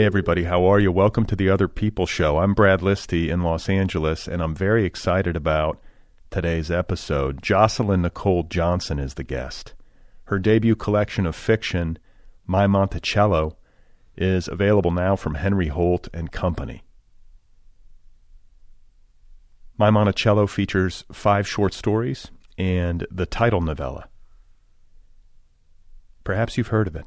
Hey everybody, how are you? Welcome to the Otherppl show. I'm Brad Listi in Los Angeles, and I'm very excited about today's episode. Jocelyn Nicole Johnson is the guest. Her debut collection of fiction, My Monticello, is available now from Henry Holt and Company. My Monticello features 5 short stories and the title novella. Perhaps you've heard of it.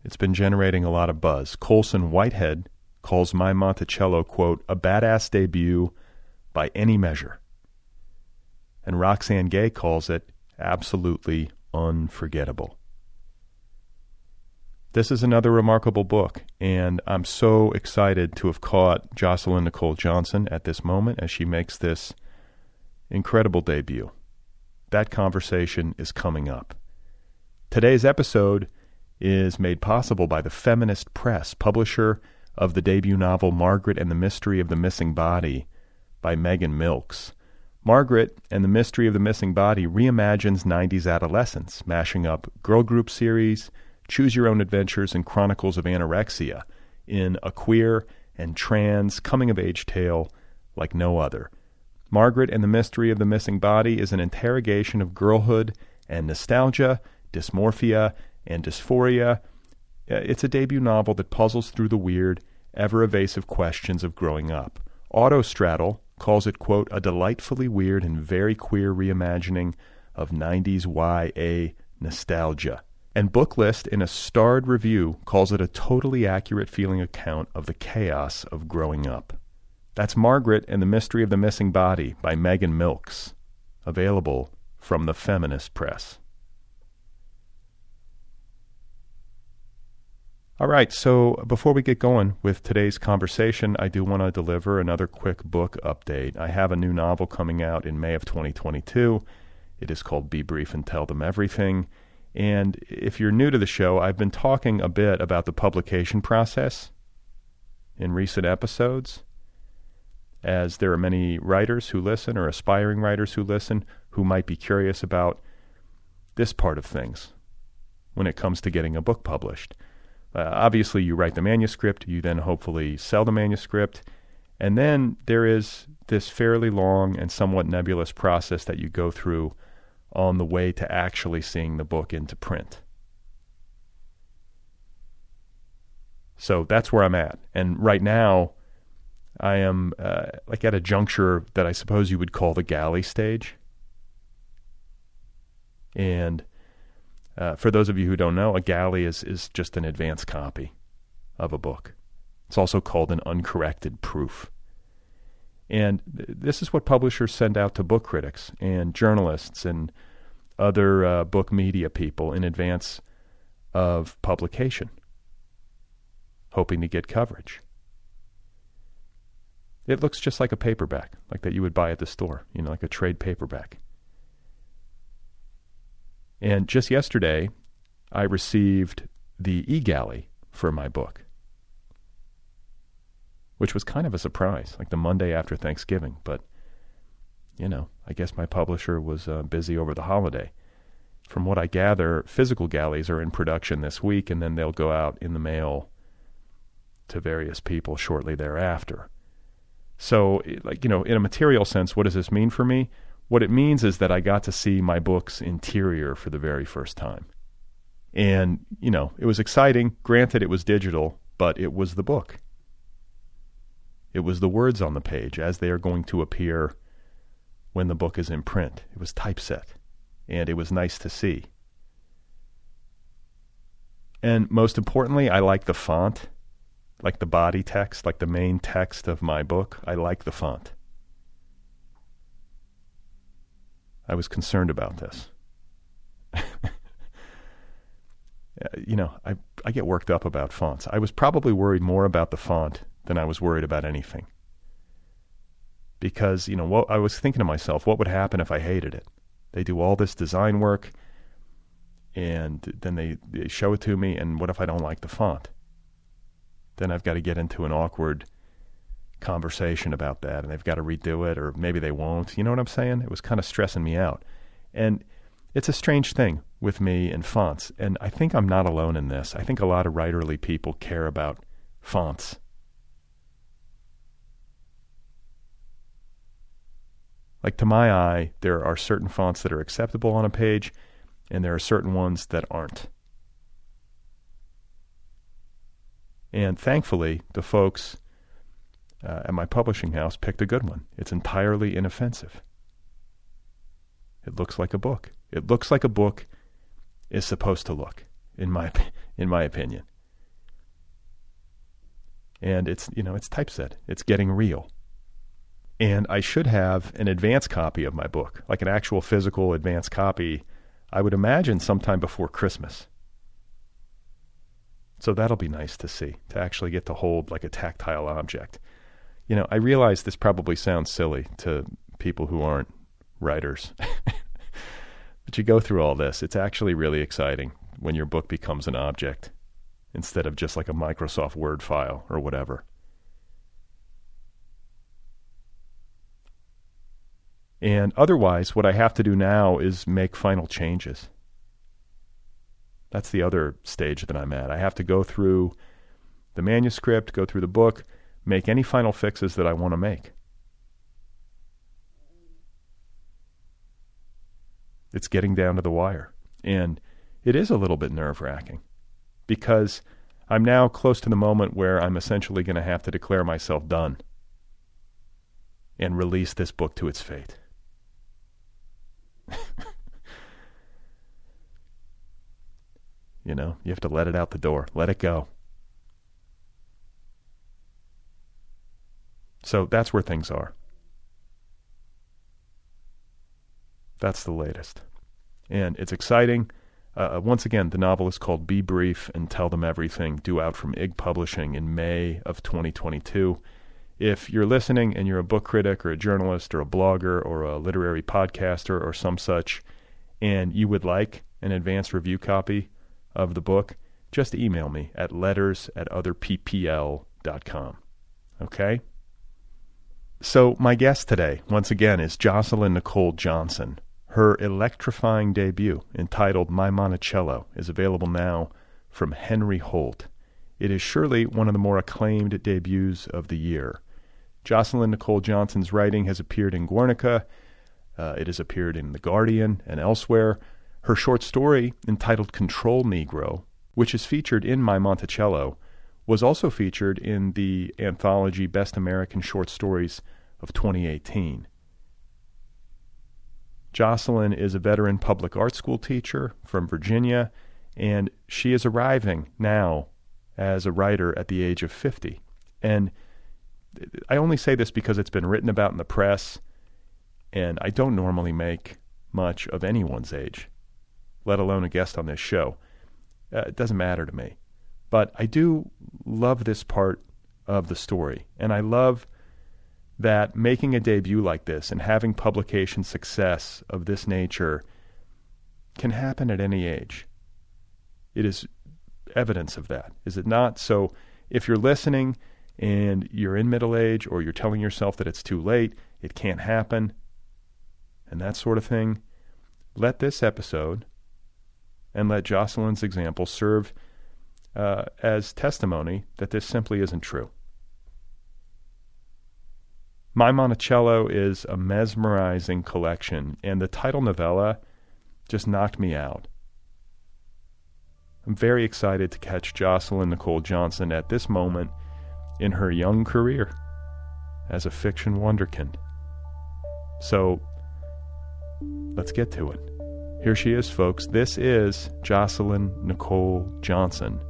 It's been generating a lot of buzz. Colson Whitehead calls My Monticello, quote, a badass debut by any measure. And Roxane Gay calls it absolutely unforgettable. This is another remarkable book, and I'm so excited to have caught Jocelyn Nicole Johnson at this moment as she makes this incredible debut. That conversation is coming up. Today's episode is made possible by the Feminist Press, publisher of the debut novel Margaret and the Mystery of the Missing Body by Megan Milks. Margaret and the Mystery of the Missing Body reimagines 90s adolescence, mashing up girl group series, choose-your-own adventures, and chronicles of anorexia in a queer and trans coming-of-age tale like no other. Margaret and the Mystery of the Missing Body is an interrogation of girlhood and nostalgia, dysmorphia, and dysphoria. It's a debut novel that puzzles through the weird, ever-evasive questions of growing up. Autostraddle calls it, quote, a delightfully weird and very queer reimagining of 90s YA nostalgia. And Booklist, in a starred review, calls it a totally accurate feeling account of the chaos of growing up. That's Margaret and the Mystery of the Missing Body by Megan Milks, available from the Feminist Press. All right, so before we get going with today's conversation, I do want to deliver another quick book update. I have a new novel coming out in May of 2022. It is called Be Brief and Tell Them Everything. And if you're new to the show, I've been talking a bit about the publication process in recent episodes, as there are many writers who listen or aspiring writers who listen who might be curious about this part of things when it comes to getting a book published. Obviously, you write the manuscript, you then hopefully sell the manuscript, and then there is this fairly long and somewhat nebulous process that you go through on the way to actually seeing the book into print. So that's where I'm at. And right now, I am like at a juncture that I suppose you would call the Galley Stage. And for those of you who don't know, a galley is just an advanced copy of a book. It's also called an uncorrected proof. And this is what publishers send out to book critics and journalists and other book media people in advance of publication, hoping to get coverage. It looks just like a paperback, like that you would buy at the store, like a trade paperback. And just yesterday, I received the e-galley for my book, which was kind of a surprise, like the Monday after Thanksgiving. But, I guess my publisher was busy over the holiday. From what I gather, physical galleys are in production this week, and then they'll go out in the mail to various people shortly thereafter. So, in a material sense, what does this mean for me? What it means is that I got to see my book's interior for the very first time. And, it was exciting. Granted, it was digital, but it was the book. It was the words on the page as they are going to appear when the book is in print. It was typeset, and it was nice to see. And most importantly, I like the font, like the body text, like the main text of my book. I like the font. I was concerned about this. I get worked up about fonts. I was probably worried more about the font than I was worried about anything. Because, I was thinking to myself, what would happen if I hated it? They do all this design work, and then they show it to me, and what if I don't like the font? Then I've got to get into an awkward conversation about that, and they've got to redo it, or maybe they won't. You know what I'm saying? It was kind of stressing me out. And it's a strange thing with me and fonts, and I think I'm not alone in this. I think a lot of writerly people care about fonts. Like, to my eye, there are certain fonts that are acceptable on a page, and there are certain ones that aren't. And thankfully, the folks at my publishing house picked a good one. It's entirely inoffensive. It looks like a book. It looks like a book is supposed to look, in my opinion. And it's typeset. It's getting real. And I should have an advance copy of my book, like an actual physical advance copy, I would imagine sometime before Christmas. So that'll be nice to see, to actually get to hold like a tactile object. I realize this probably sounds silly to people who aren't writers. But you go through all this. It's actually really exciting when your book becomes an object instead of just like a Microsoft Word file or whatever. And otherwise, what I have to do now is make final changes. That's the other stage that I'm at. I have to go through the manuscript, go through the book, make any final fixes that I want to make. It's getting down to the wire. And it is a little bit nerve-wracking because I'm now close to the moment where I'm essentially going to have to declare myself done and release this book to its fate. You have to let it out the door. Let it go. So that's where things are. That's the latest. And it's exciting. Once again, the novel is called Be Brief and Tell Them Everything, due out from IG Publishing in May of 2022. If you're listening and you're a book critic or a journalist or a blogger or a literary podcaster or some such, and you would like an advanced review copy of the book, just email me at letters@otherppl.com. Okay? So my guest today, once again, is Jocelyn Nicole Johnson. Her electrifying debut, entitled My Monticello, is available now from Henry Holt. It is surely one of the more acclaimed debuts of the year. Jocelyn Nicole Johnson's writing has appeared in Guernica. It has appeared in The Guardian and elsewhere. Her short story, entitled Control Negro, which is featured in My Monticello, was also featured in the anthology Best American Short Stories of 2018. Jocelyn is a veteran public art school teacher from Virginia, and she is arriving now as a writer at the age of 50. And I only say this because it's been written about in the press, and I don't normally make much of anyone's age, let alone a guest on this show. It doesn't matter to me. But I do love this part of the story, and I love that making a debut like this and having publication success of this nature can happen at any age. It is evidence of that, is it not? So if you're listening and you're in middle age, or you're telling yourself that it's too late, it can't happen, and that sort of thing, let this episode and let Jocelyn's example serve as testimony that this simply isn't true. My Monticello is a mesmerizing collection, and the title novella just knocked me out. I'm very excited to catch Jocelyn Nicole Johnson at this moment in her young career as a fiction wonderkind. So, let's get to it. Here she is, folks. This is Jocelyn Nicole Johnson,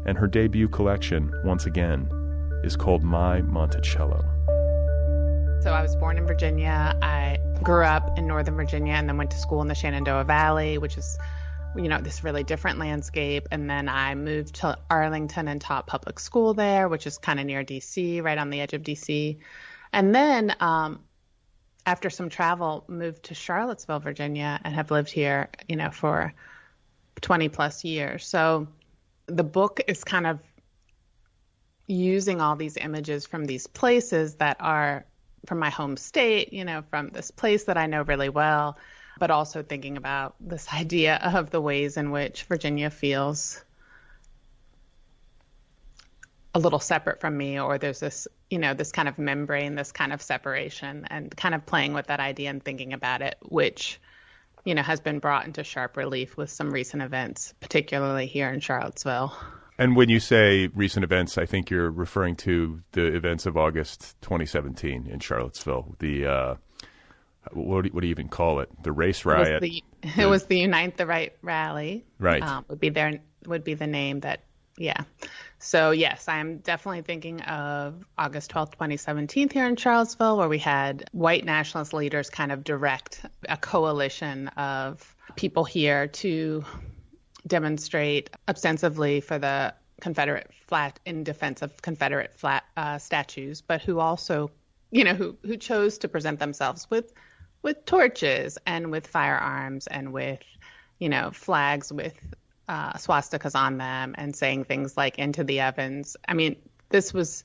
and her debut collection, once again, is called My Monticello. So I was born in Virginia. I grew up in Northern Virginia and then went to school in the Shenandoah Valley, which is, this really different landscape. And then I moved to Arlington and taught public school there, which is kind of near D.C., right on the edge of D.C. And then after some travel, moved to Charlottesville, Virginia, and have lived here, for 20 plus years. So the book is kind of using all these images from these places that are from my home state, from this place that I know really well, but also thinking about this idea of the ways in which Virginia feels a little separate from me, or there's this, this kind of membrane, this kind of separation, and kind of playing with that idea and thinking about it, which, has been brought into sharp relief with some recent events, particularly here in Charlottesville. And when you say recent events, I think you're referring to the events of August 2017 in Charlottesville. The what do you even call it? The race riot. It was the Unite the Right rally. Right. Would be the name that. Yeah. So yes, I'm definitely thinking of August 12th, 2017 here in Charlottesville, where we had white nationalist leaders kind of direct a coalition of people here to demonstrate ostensibly for the Confederate flag in defense of Confederate statues, but who also, who chose to present themselves with torches and with firearms and with, flags with swastikas on them and saying things like "into the ovens." I mean, this was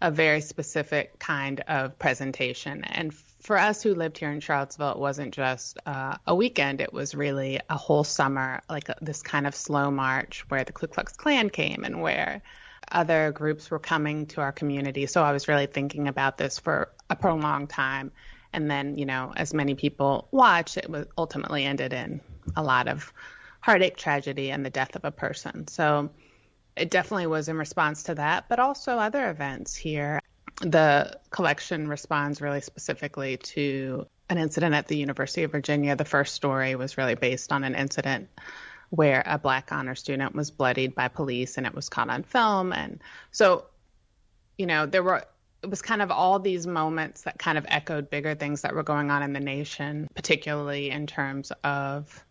a very specific kind of presentation. And for us who lived here in Charlottesville, it wasn't just a weekend. It was really a whole summer, like this kind of slow march where the Ku Klux Klan came and where other groups were coming to our community. So I was really thinking about this for a prolonged time. And then, as many people watched, it was ultimately ended in a lot of heartache, tragedy, and the death of a person. So it definitely was in response to that, but also other events here. The collection responds really specifically to an incident at the University of Virginia. The first story was really based on an incident where a Black honor student was bloodied by police and it was caught on film. And so, it was kind of all these moments that kind of echoed bigger things that were going on in the nation, particularly in terms of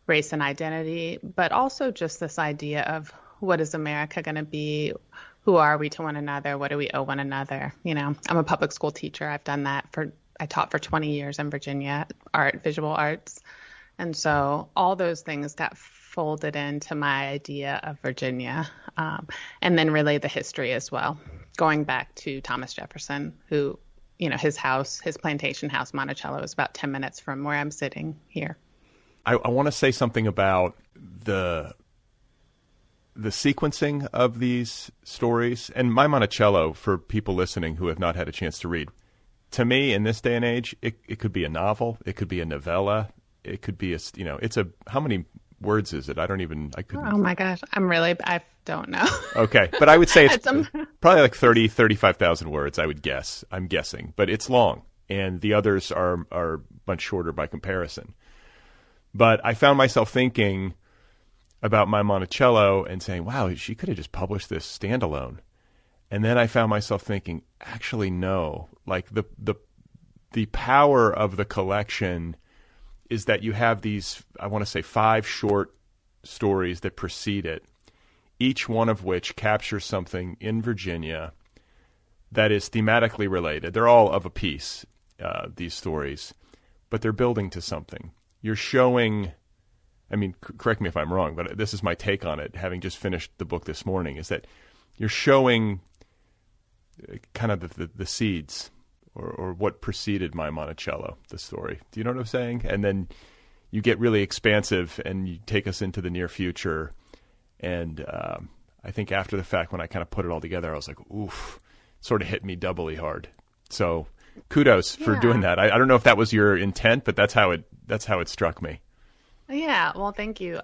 race and identity, but also just this idea of what is America going to be? Who are we to one another? What do we owe one another? I'm a public school teacher. I've done that I taught for 20 years in Virginia, visual arts. And so all those things got folded into my idea of Virginia. And then really the history as well, going back to Thomas Jefferson, who, his plantation house, Monticello, is about 10 minutes from where I'm sitting here. I want to say something about the sequencing of these stories. And my Monticello, for people listening who have not had a chance to read, to me in this day and age, it could be a novel, it could be a novella, it could be how many words is it? I couldn't. Oh my gosh, I don't know. Okay, but I would say it's probably like 35,000 words, I would guess. I'm guessing, but it's long, and the others are much shorter by comparison. But I found myself thinking about my Monticello and saying, wow, she could have just published this standalone. And then I found myself thinking, actually, no. Like the power of the collection is that you have these, I want to say 5 short stories that precede it, each one of which captures something in Virginia that is thematically related. They're all of a piece, these stories, but they're building to something. You're showing, correct me if I'm wrong, but this is my take on it, having just finished the book this morning, is that you're showing kind of the seeds or what preceded my Monticello, the story. Do you know what I'm saying? And then you get really expansive and you take us into the near future. And I think after the fact, when I kind of put it all together, I was like, oof, it sort of hit me doubly hard. So kudos for doing that. I don't know if that was your intent, but that's how it struck me. Yeah, well, thank you.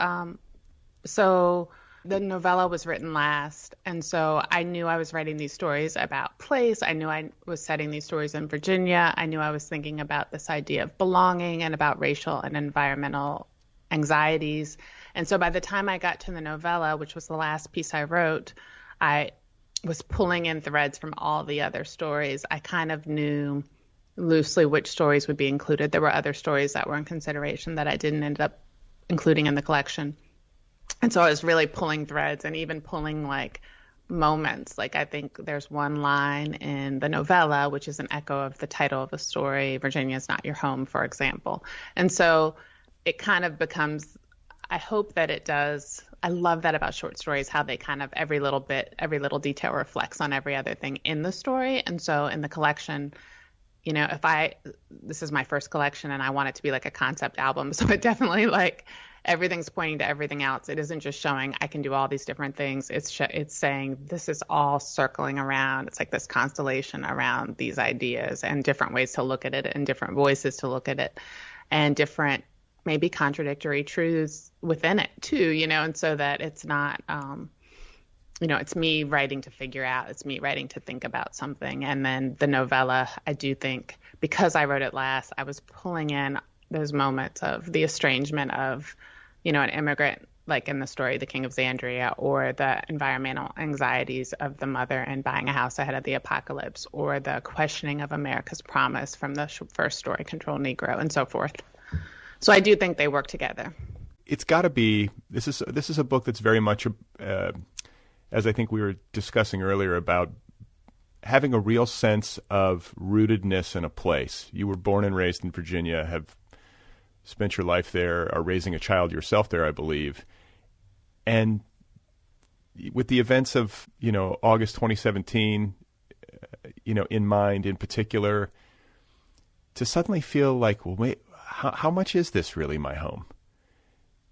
So the novella was written last, and so I knew I was writing these stories about place. I knew I was setting these stories in Virginia. I knew I was thinking about this idea of belonging and about racial and environmental anxieties. And so by the time I got to the novella, which was the last piece I wrote, I was pulling in threads from all the other stories. I kind of knew loosely which stories would be included. There were other stories that were in consideration that I didn't end up including in the collection. And so I was really pulling threads and even pulling like moments. Like I think there's one line in the novella, which is an echo of the title of the story, Virginia's Not Your Home, for example. And so it kind of becomes, I hope that it does. I love that about short stories, how they kind of every little detail reflects on every other thing in the story. And so in the collection, this is my first collection and I want it to be like a concept album. So it definitely everything's pointing to everything else. It isn't just showing I can do all these different things. It's saying this is all circling around. It's like this constellation around these ideas and different ways to look at it and different voices to look at it and different maybe contradictory truths within it too, and so that it's not, it's me writing to figure out, it's me writing to think about something. And then the novella, I do think, because I wrote it last, I was pulling in those moments of the estrangement of, an immigrant, like in the story, The King of Xandria, or the environmental anxieties of the mother and buying a house ahead of the apocalypse, or the questioning of America's promise from the first story, Control Negro, and so forth. So I do think they work together. It's got to be, this is a book that's very much, as I think we were discussing earlier, about having a real sense of rootedness in a place. You were born and raised in Virginia, have spent your life there, are raising a child yourself there, I believe. And with the events of, August 2017, in mind in particular, to suddenly feel like, well, wait, how much is this really my home?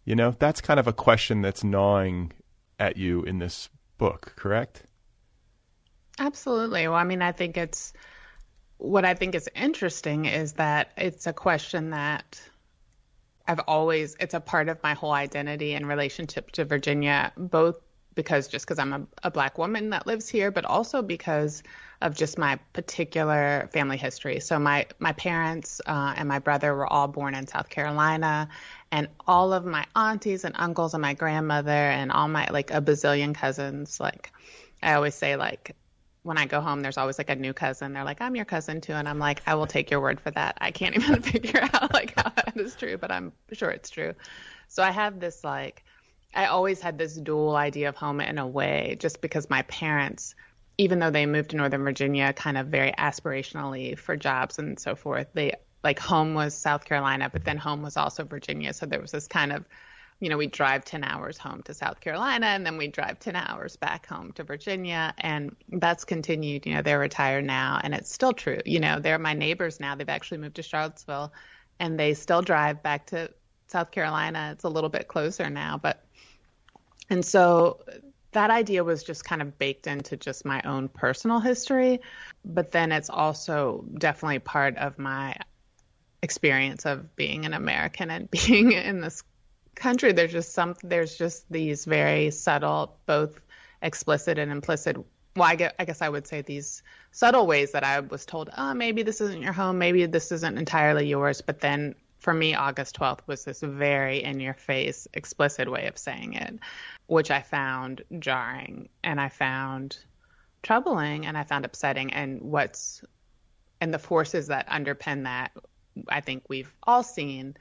That's kind of a question that's gnawing at you in this book, correct? Absolutely. Well, I think what I think is interesting is that it's a question that it's a part of my whole identity and relationship to Virginia, both because I'm a Black woman that lives here, but also because of just my particular family history. So my parents and my brother were all born in South Carolina, and all of my aunties and uncles and my grandmother and all my, like, a bazillion cousins. Like, I always say, like, when I go home, there's always like a new cousin. They're like, I'm your cousin too. And I'm like, I will take your word for that. I can't even figure out like how that is true, but I'm sure it's true. So I have this, like, I always had this dual idea of home in a way, just because my parents, even though they moved to Northern Virginia kind of very aspirationally for jobs and so forth, they, like, home was South Carolina, but then home was also Virginia. So there was this kind of, we drive 10 hours home to South Carolina, and then we drive 10 hours back home to Virginia. And that's continued. They're retired now, and it's still true. They're my neighbors now. They've actually moved to Charlottesville, and they still drive back to South Carolina. It's a little bit closer now, and so that idea was just kind of baked into just my own personal history. But then it's also definitely part of my experience of being an American and being in this country. There's just these very subtle, both explicit and implicit, well, I guess I would say these subtle ways that I was told, oh, maybe this isn't your home, maybe this isn't entirely yours. But then for me, August 12th was this very in-your-face, explicit way of saying it, which I found jarring, and I found troubling, and I found upsetting. And the forces that underpin that, I think we've all seen,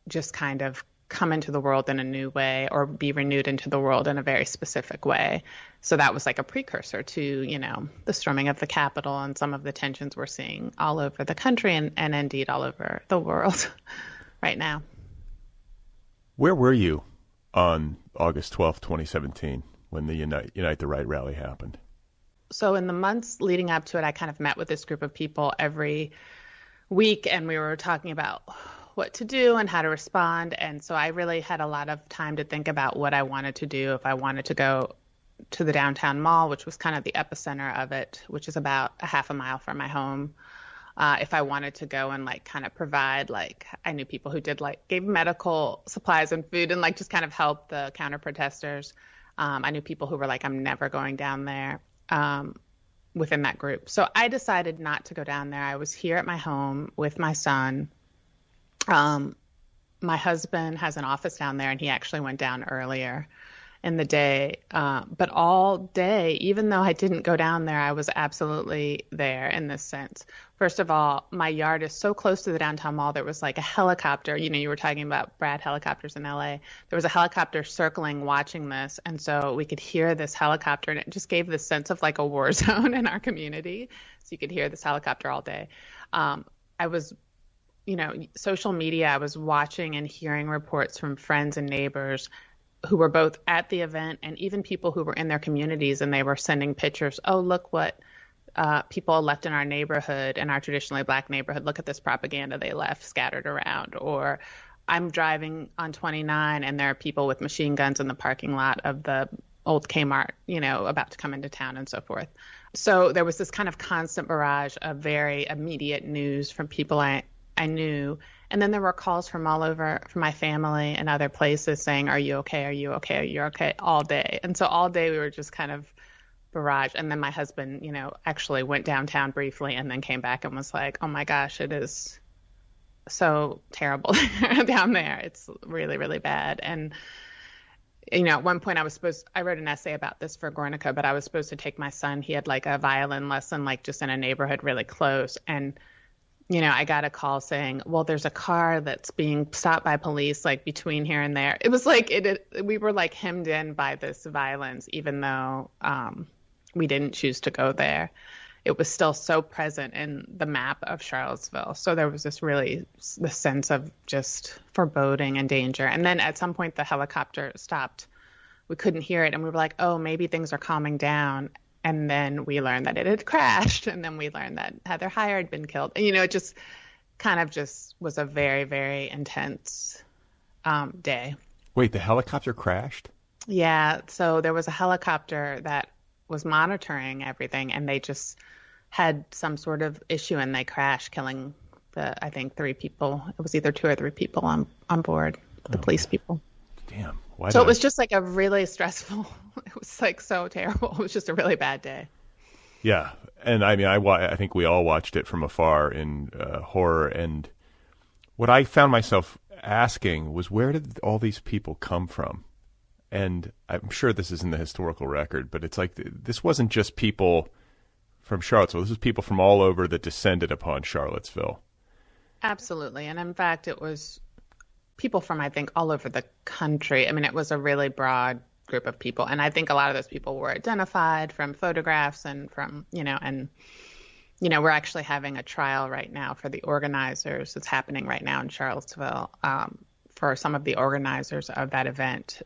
just kind of come into the world in a new way, or be renewed into the world in a very specific way. So that was like a precursor to, the storming of the Capitol and some of the tensions we're seeing all over the country and indeed all over the world right now. Where were you on August 12th, 2017, when the Unite the Right rally happened? So in the months leading up to it, I kind of met with this group of people every week, and we were talking about what to do and how to respond. And so I really had a lot of time to think about what I wanted to do. If I wanted to go to the downtown mall, which was kind of the epicenter of it, which is about a half a mile from my home. If I wanted to go and like kind of provide, like, I knew people who gave medical supplies and food and like just kind of help the counter protesters. I knew people who were like, I'm never going down there within that group. So I decided not to go down there. I was here at my home with my son. My husband has an office down there, and he actually went down earlier in the day. But all day, even though I didn't go down there, I was absolutely there in this sense. First of all, my yard is so close to the downtown mall. There was like a helicopter. You were talking about Brad helicopters in LA. There was a helicopter circling, watching this. And so we could hear this helicopter, and it just gave this sense of like a war zone in our community. So you could hear this helicopter all day. I was social media, I was watching and hearing reports from friends and neighbors who were both at the event and even people who were in their communities, and they were sending pictures. Oh, look what people left in our neighborhood, in our traditionally Black neighborhood. Look at this propaganda they left scattered around. Or I'm driving on 29 and there are people with machine guns in the parking lot of the old Kmart, about to come into town and so forth. So there was this kind of constant barrage of very immediate news from people I knew. And then there were calls from all over, from my family and other places saying, are you okay? Are you okay? Are you okay? All day. And so all day we were just kind of barrage. And then my husband, actually went downtown briefly and then came back and was like, oh my gosh, it is so terrible down there. It's really, really bad. And, at one point I wrote an essay about this for Guernica, but I was supposed to take my son. He had like a violin lesson, like just in a neighborhood really close. And, I got a call saying, well, there's a car that's being stopped by police, like between here and there. It was like, we were like hemmed in by this violence, even though we didn't choose to go there. It was still so present in the map of Charlottesville. So there was this sense of just foreboding and danger. And then at some point the helicopter stopped. We couldn't hear it. And we were like, oh, maybe things are calming down. And then we learned that it had crashed. And then we learned that Heather Heyer had been killed. And, it just kind of just was a very, very intense day. Wait, the helicopter crashed? Yeah. So there was a helicopter that was monitoring everything, and they just had some sort of issue and they crashed, killing I think 3 people. It was either 2 or 3 people on board, the police people. Damn. So it was just like a really stressful, it was like so terrible. It was just a really bad day. Yeah. And I mean, I think we all watched it from afar in horror. And what I found myself asking was, where did all these people come from? And I'm sure this is in the historical record, but it's like this wasn't just people from Charlottesville. This was people from all over that descended upon Charlottesville. Absolutely. And in fact, it was people from, I think, all over the country. I mean, it was a really broad group of people. And I think a lot of those people were identified from photographs and from, we're actually having a trial right now for the organizers. It's happening right now in Charlottesville for some of the organizers of that event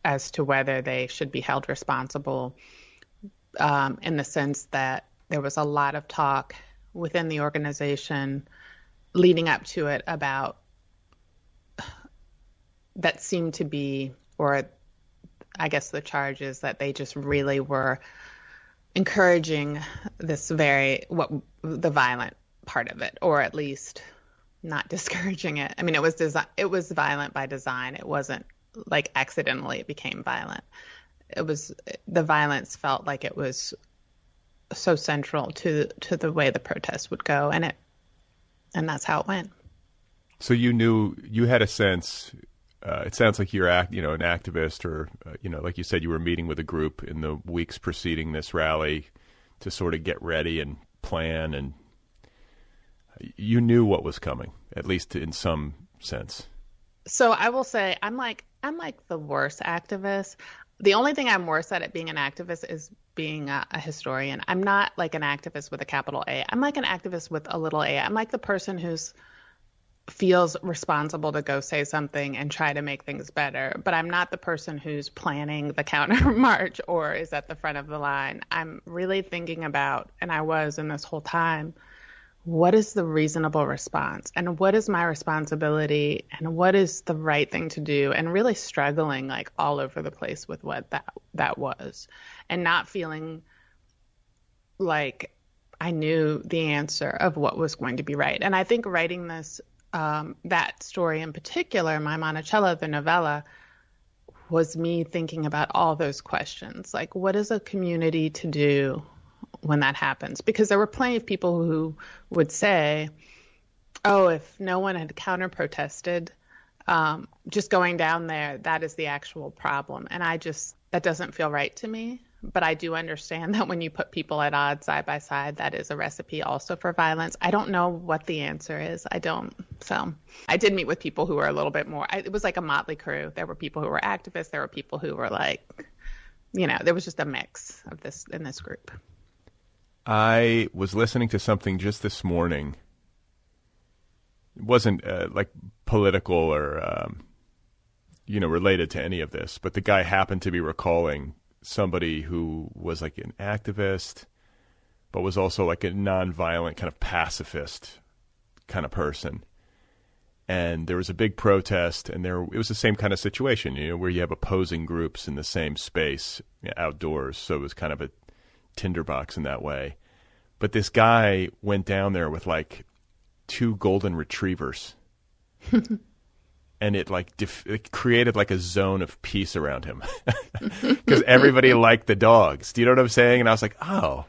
as to whether they should be held responsible in the sense that there was a lot of talk within the organization leading up to it about that seemed to be, or I guess the charge is that they just really were encouraging the violent part of it, or at least not discouraging it. I mean, it was violent by design. It wasn't like accidentally it became violent. The violence felt like it was so central to the way the protest would go, and that's how it went. So you had a sense. It sounds like you're an activist, or like you said, you were meeting with a group in the weeks preceding this rally to sort of get ready and plan, and you knew what was coming, at least in some sense. So I will say I'm like the worst activist. The only thing I'm worse at being an activist is being a historian. I'm not like an activist with a capital A. I'm like an activist with a little a. I'm like the person who's feels responsible to go say something and try to make things better. But I'm not the person who's planning the counter march or is at the front of the line. I'm really thinking about, and I was in this whole time, what is the reasonable response and what is my responsibility and what is the right thing to do, and really struggling like all over the place with what that was, and not feeling like I knew the answer of what was going to be right. And I think writing this, that story in particular, my Monticello, the novella, was me thinking about all those questions. Like, what is a community to do when that happens? Because there were plenty of people who would say, oh, if no one had counter protested, just going down there, that is the actual problem. And that doesn't feel right to me. But I do understand that when you put people at odds side by side, that is a recipe also for violence. I don't know what the answer is. I don't. So I did meet with people who were a little bit more, it was like a motley crew. There were people who were activists. There were people who were like, there was just a mix of this in this group. I was listening to something just this morning. It wasn't like political or, related to any of this, but the guy happened to be recalling somebody who was like an activist, but was also like a nonviolent kind of pacifist kind of person. And there was a big protest, and it was the same kind of situation, where you have opposing groups in the same space, outdoors. So it was kind of a tinderbox in that way. But this guy went down there with like 2 golden retrievers, and it it created like a zone of peace around him because everybody liked the dogs. Do you know what I'm saying? And I was like, oh.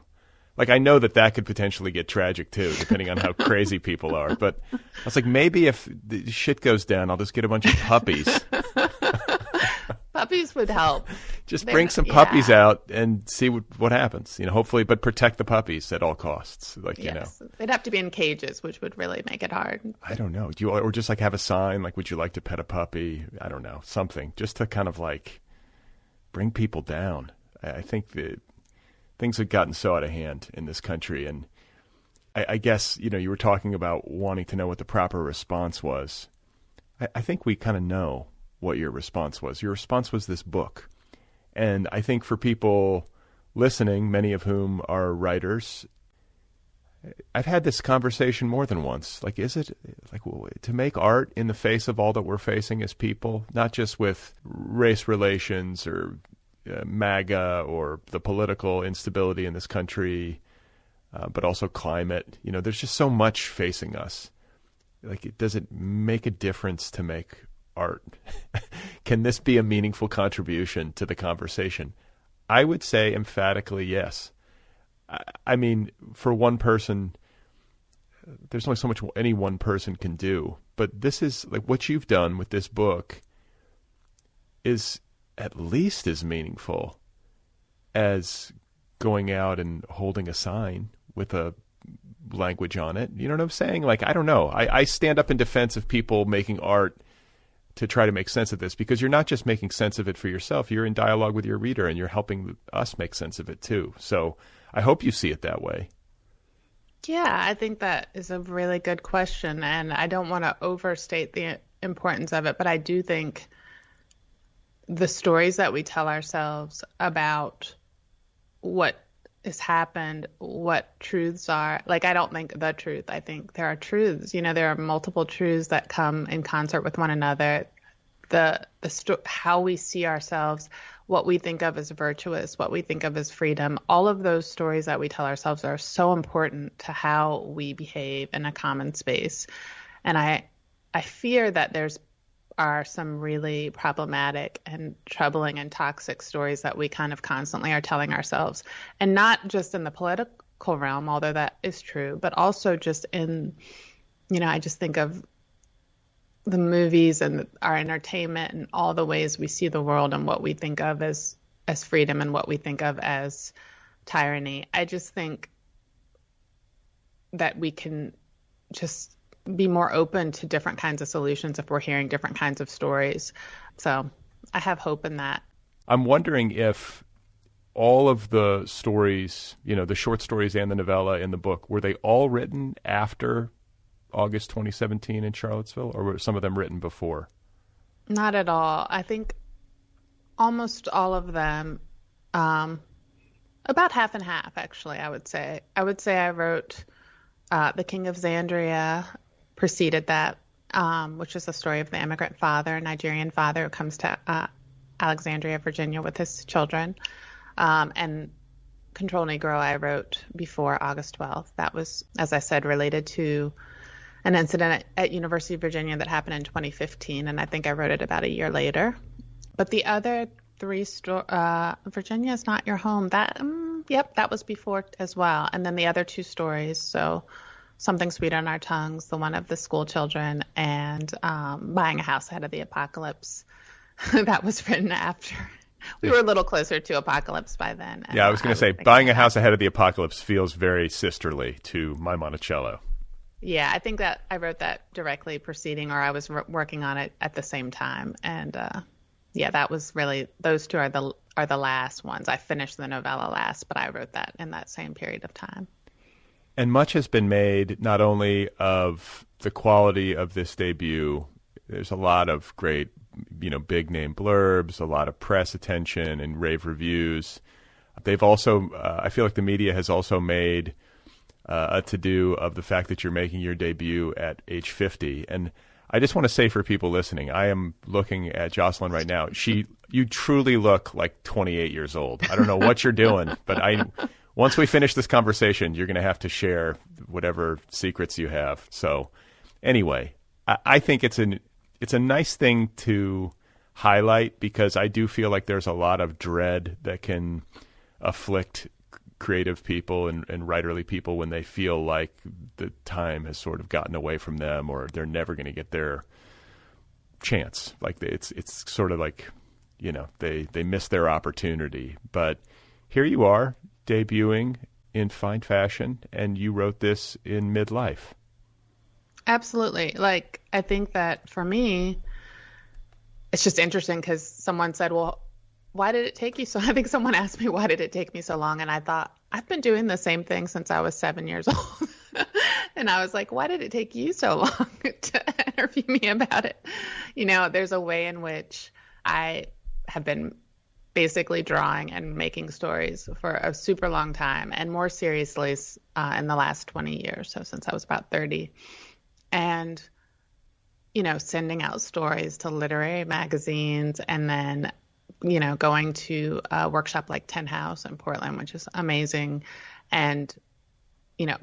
Like, I know that could potentially get tragic, too, depending on how crazy people are. But I was like, maybe if the shit goes down, I'll just get a bunch of puppies. Puppies would help. Just bring some puppies out and see what happens. Hopefully, but protect the puppies at all costs. Yes. They'd have to be in cages, which would really make it hard. I don't know. Or just have a sign, like, would you like to pet a puppy? I don't know. Something. Just to kind of, bring people down. I think that things have gotten so out of hand in this country. And I guess, you were talking about wanting to know what the proper response was. I think we kind of know what your response was. Your response was this book. And I think for people listening, many of whom are writers, I've had this conversation more than once. Like, is it to make art in the face of all that we're facing as people, not just with race relations or MAGA or the political instability in this country, but also climate. There's just so much facing us. Does it make a difference to make art? Can this be a meaningful contribution to the conversation? I would say emphatically yes. I mean, for one person, there's only so much any one person can do. But this is what you've done with this book is at least as meaningful as going out and holding a sign with a language on it. You know what I'm saying? I don't know. I stand up in defense of people making art to try to make sense of this, because you're not just making sense of it for yourself. You're in dialogue with your reader, and you're helping us make sense of it too. So I hope you see it that way. Yeah, I think that is a really good question, and I don't want to overstate the importance of it, but I do think the stories that we tell ourselves about what has happened, what truths are, I don't think the truth. I think there are truths. There are multiple truths that come in concert with one another. How we see ourselves, what we think of as virtuous, what we think of as freedom, all of those stories that we tell ourselves are so important to how we behave in a common space. And I fear that are some really problematic and troubling and toxic stories that we kind of constantly are telling ourselves, and not just in the political realm, although that is true, but also just in, I just think of the movies and our entertainment and all the ways we see the world and what we think of as freedom and what we think of as tyranny. I just think that we can just be more open to different kinds of solutions if we're hearing different kinds of stories. So I have hope in that. I'm wondering if all of the stories, the short stories and the novella in the book, were they all written after August 2017 in Charlottesville, or were some of them written before? Not at all. I think almost all of them, about half and half, actually, I would say. I wrote The King of Xandria preceded that, which is the story of the immigrant father, a Nigerian father who comes to Alexandria, Virginia with his children. And Control Negro I wrote before August 12th. That was, as I said, related to an incident at University of Virginia that happened in 2015, and I think I wrote it about a year later. But the other 3 Virginia is Not Your Home, that was before as well. And then the other 2 stories, so Something Sweet on Our Tongues, the one of the school children, and Buying a House Ahead of the Apocalypse, that was written after. We were a little closer to apocalypse by then. Yeah, I was going to say, Buying a House Ahead of the Apocalypse feels very sisterly to my Monticello. Yeah, I think that I wrote that directly preceding, or I was working on it at the same time. And that was really, those 2 are the last ones. I finished the novella last, but I wrote that in that same period of time. And much has been made not only of the quality of this debut. There's a lot of great, big name blurbs, a lot of press attention and rave reviews. They've also, I feel like the media has also made a to-do of the fact that you're making your debut at age 50. And I just want to say for people listening, I am looking at Jocelyn right now. You truly look like 28 years old. I don't know what you're doing, but once we finish this conversation, you're going to have to share whatever secrets you have. So anyway, I think it's a nice thing to highlight, because I do feel like there's a lot of dread that can afflict creative people and writerly people when they feel like the time has sort of gotten away from them, or they're never going to get their chance. Like it's sort of like, they miss their opportunity. But here you are, debuting in fine fashion, and you wrote this in midlife. Absolutely. Like, I think that for me, it's just interesting because someone said, well, why did it take you so? I think someone asked me, why did it take me so long? And I thought, I've been doing the same thing since I was 7 years old. And I was like, why did it take you so long to interview me about it? There's a way in which I have been basically drawing and making stories for a super long time, and more seriously in the last 20 years, so since I was about 30. And, sending out stories to literary magazines, and then going to a workshop like Ten House in Portland, which is amazing, and,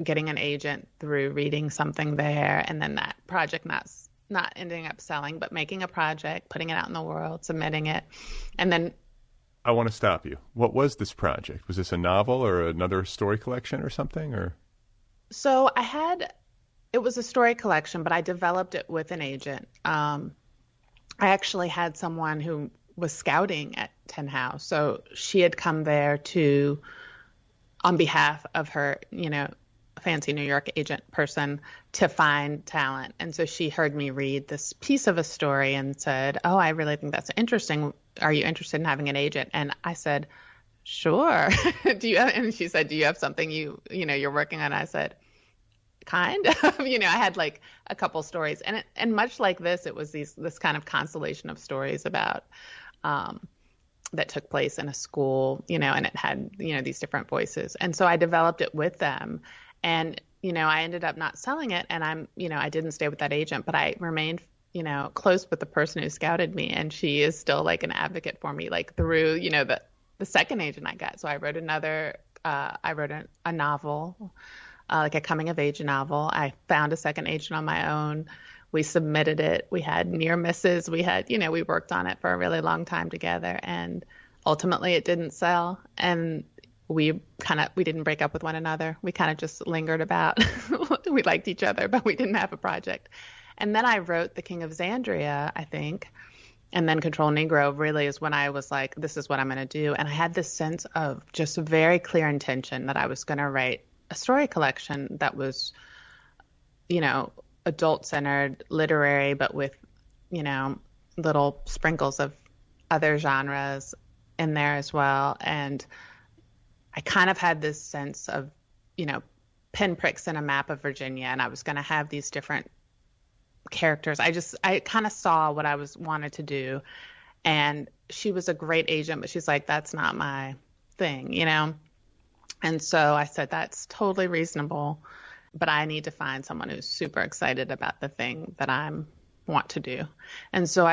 getting an agent through reading something there, and then that project not ending up selling, but making a project, putting it out in the world, submitting it. And then I want to stop you. What was this project? Was this a novel or another story collection or something? Or so it was a story collection, but I developed it with an agent. I actually had someone who was scouting at Ten House. So she had come there on behalf of her, fancy New York agent person, to find talent. And so she heard me read this piece of a story and said, oh, I really think that's interesting. Are you interested in having an agent? And I said, sure. And she said, do you have something you're working on? I said, kind of. I had like a couple stories, and much like this, it was this kind of constellation of stories about that took place in a school, and it had these different voices, and so I developed it with them, and I ended up not selling it, and I didn't stay with that agent, but I remained close with the person who scouted me, and she is still like an advocate for me, like through the second agent I got. So I wrote a novel. Like a coming-of-age novel. I found a second agent on my own. We submitted it. We had near misses. We had, we worked on it for a really long time together, and ultimately it didn't sell. And we didn't break up with one another. We kind of just lingered about. We liked each other, but we didn't have a project. And then I wrote The King of Xandria, I think. And then Control Negro really is when I was like, this is what I'm going to do. And I had this sense of just very clear intention that I was going to write a story collection that was, adult-centered, literary, but with, little sprinkles of other genres in there as well. And I kind of had this sense of, pinpricks in a map of Virginia, and I was going to have these different characters. I kind of saw what I wanted to do, and she was a great agent, but she's like, that's not my thing, And so I said, that's totally reasonable, but I need to find someone who's super excited about the thing that I want to do. And so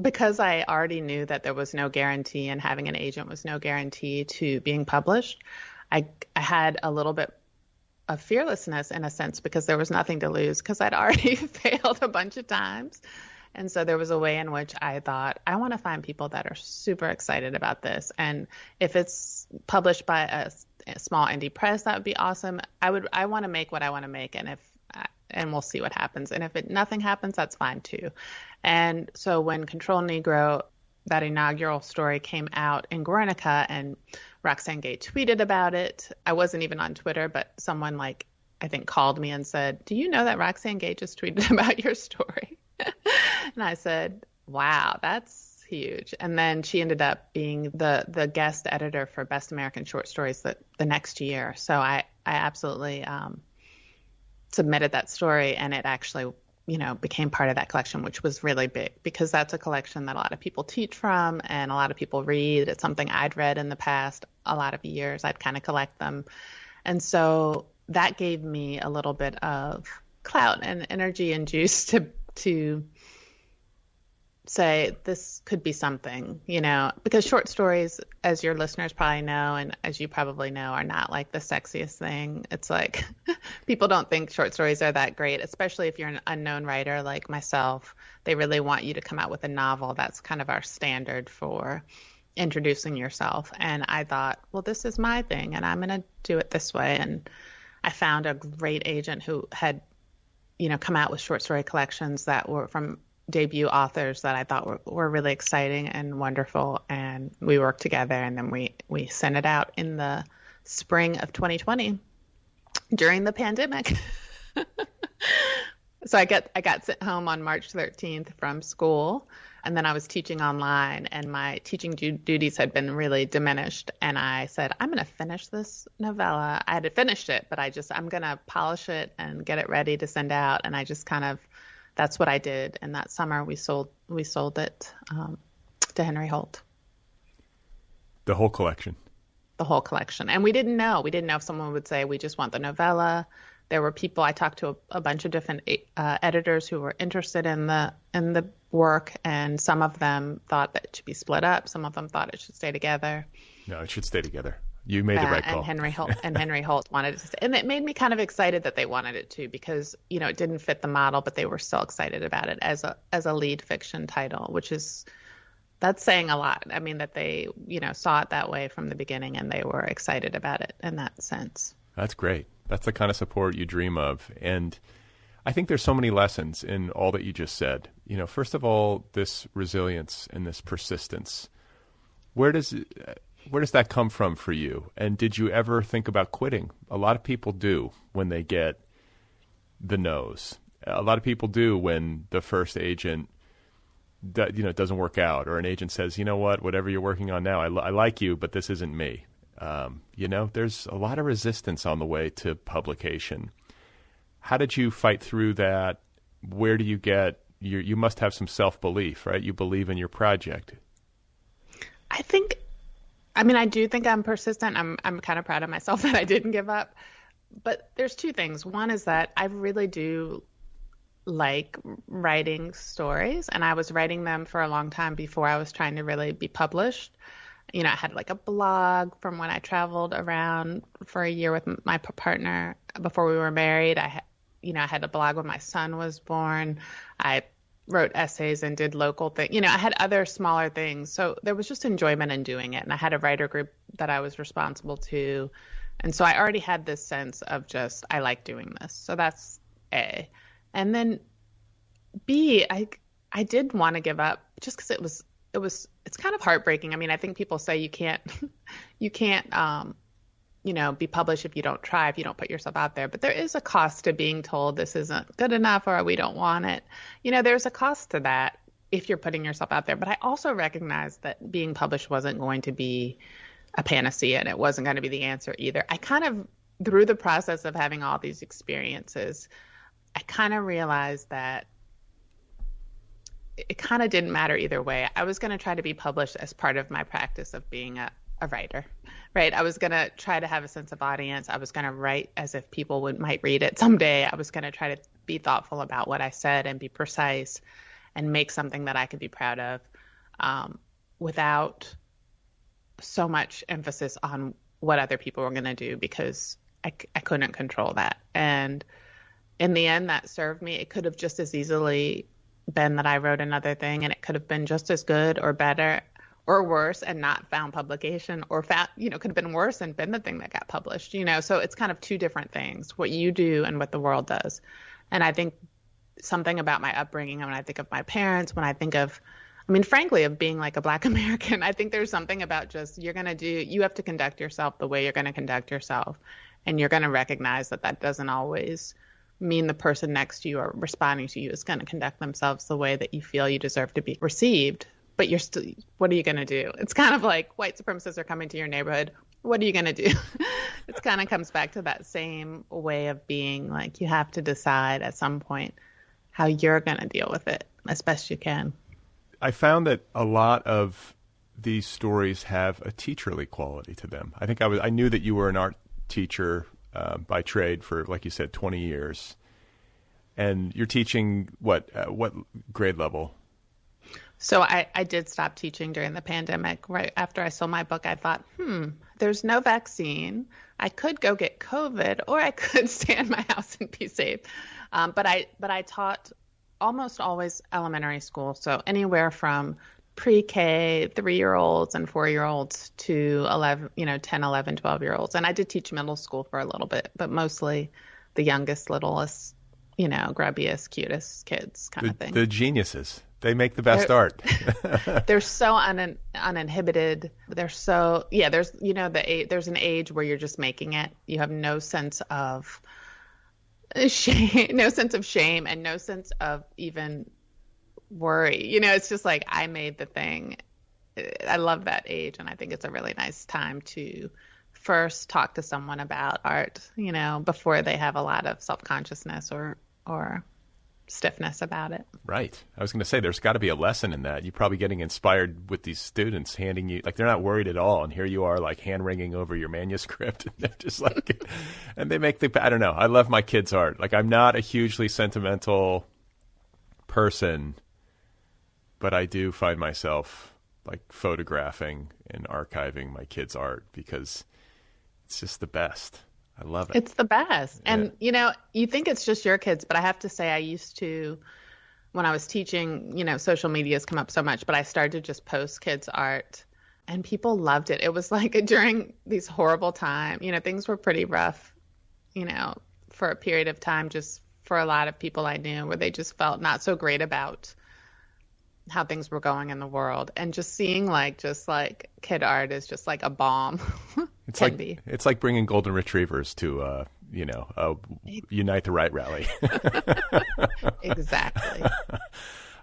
because I already knew that there was no guarantee, and having an agent was no guarantee to being published, I had a little bit of fearlessness in a sense, because there was nothing to lose, because I'd already failed a bunch of times. And so there was a way in which I thought, I want to find people that are super excited about this. And if it's published by a small indie press, that would be awesome. I want to make what I want to make. And we'll see what happens. And if nothing happens, that's fine too. And so when Control Negro, that inaugural story, came out in Guernica, and Roxane Gay tweeted about it, I wasn't even on Twitter, but someone I think called me and said, do you know that Roxane Gay just tweeted about your story? And I said, wow, that's huge. And then she ended up being the guest editor for Best American Short Stories the next year. So I absolutely submitted that story, and it actually, became part of that collection, which was really big, because that's a collection that a lot of people teach from and a lot of people read. It's something I'd read in the past a lot of years. I'd kind of collect them. And so that gave me a little bit of clout and energy and juice to to say this could be something, because short stories, as your listeners probably know, and as you probably know, are not like the sexiest thing. It's like people don't think short stories are that great, especially if you're an unknown writer like myself. They really want you to come out with a novel. That's kind of our standard for introducing yourself. And I thought, well, this is my thing and I'm going to do it this way. And I found a great agent who had, come out with short story collections that were from debut authors that I thought were really exciting and wonderful. And we worked together, and then we sent it out in the spring of 2020 during the pandemic. So I got sent home on March 13th from school, and then I was teaching online, and my teaching duties had been really diminished. And I said, I'm going to finish this novella. I had finished it, but I'm going to polish it and get it ready to send out. And I just that's what I did. And that summer we sold it to Henry Holt. The whole collection. The whole collection. And we didn't know if someone would say, we just want the novella. There were people, I talked to a bunch of different editors who were interested in the work, and some of them thought that it should be split up. Some of them thought it should stay together. No, it should stay together. You made the right call. And Henry Holt wanted it to stay. And it made me kind of excited that they wanted it to, because, it didn't fit the model, but they were still excited about it as a lead fiction title, that's saying a lot. I mean, that they, saw it that way from the beginning, and they were excited about it in that sense. That's great. That's the kind of support you dream of. And I think there's so many lessons in all that you just said. First of all, this resilience and this persistence. Where does that come from for you? And did you ever think about quitting? A lot of people do when they get the no's. A lot of people do when the first agent doesn't work out, or an agent says, you know what, whatever you're working on now, I like you, but this isn't me. There's a lot of resistance on the way to publication. How did you fight through that? Where do you get you must have some self-belief, right? You believe in your project. I do think I'm persistent. I'm kind of proud of myself that I didn't give up. But there's two things. One is that I really do like writing stories, and I was writing them for a long time before I was trying to really be published. I had like a blog from when I traveled around for a year with my partner before we were married. I had a blog when my son was born. I wrote essays and did local things. I had other smaller things. So there was just enjoyment in doing it. And I had a writer group that I was responsible to. And so I already had this sense of just, I like doing this. So that's A. And then B, I did want to give up just because it's kind of heartbreaking. I mean, I think people say you can't be published if you don't try, if you don't put yourself out there. But there is a cost to being told this isn't good enough or we don't want it. There's a cost to that if you're putting yourself out there. But I also recognize that being published wasn't going to be a panacea, and it wasn't going to be the answer either. I kind of, through the process of having all these experiences, I kind of realized that it kind of didn't matter either way. I was going to try to be published as part of my practice of being a writer, right? I was going to try to have a sense of audience. I was going to write as if people might read it someday. I was going to try to be thoughtful about what I said and be precise and make something that I could be proud of, without so much emphasis on what other people were going to do, because I couldn't control that. And in the end, that served me. It could have just as easily been that I wrote another thing, and it could have been just as good or better or worse and not found publication, or found, could have been worse and been the thing that got published, so it's kind of two different things, what you do and what the world does. And I think something about my upbringing, when I think of my parents, when I think of, frankly, of being like a Black American, I think there's something about just, you have to conduct yourself the way you're going to conduct yourself. And you're going to recognize that doesn't always mean the person next to you or responding to you is going to conduct themselves the way that you feel you deserve to be received. But you're still, what are you going to do? It's kind of like white supremacists are coming to your neighborhood. What are you going to do? It kind of comes back to that same way of being, like, you have to decide at some point how you're going to deal with it as best you can. I found that a lot of these stories have a teacherly quality to them. I knew that you were an art teacher by trade for, like you said, 20 years. And you're teaching what grade level? So I did stop teaching during the pandemic. Right after I sold my book, I thought, there's no vaccine. I could go get COVID, or I could stay in my house and be safe. But I taught almost always elementary school, so anywhere from pre-K 3-year-olds and 4-year-olds to 10, 11, 12-year-olds. And I did teach middle school for a little bit, but mostly the youngest, littlest, grubbiest, cutest kids kind of thing. The geniuses. They make the best art. They're so uninhibited. They're so, there's, there's an age where you're just making it. You have no sense of shame, and no sense of even worry. It's just like, I made the thing. I love that age. And I think it's a really nice time to first talk to someone about art, before they have a lot of self-consciousness or stiffness about it. Right. I was going to say, there's got to be a lesson in that. You're probably getting inspired with these students handing you, like, they're not worried at all. And here you are, like, hand-wringing over your manuscript. And they're just like, and they make I don't know. I love my kids' art. Like, I'm not a hugely sentimental person, but I do find myself, like, photographing and archiving my kids' art because it's just the best. I love it. It's the best. And, you think it's just your kids, but I have to say I used to, when I was teaching, social media has come up so much, but I started to just post kids' art and people loved it. It was like during these horrible times, things were pretty rough, for a period of time, just for a lot of people I knew, where they just felt not so great about how things were going in the world. And just seeing just kid art is just like a balm. It's like bringing golden retrievers to a Unite the Right rally. Exactly.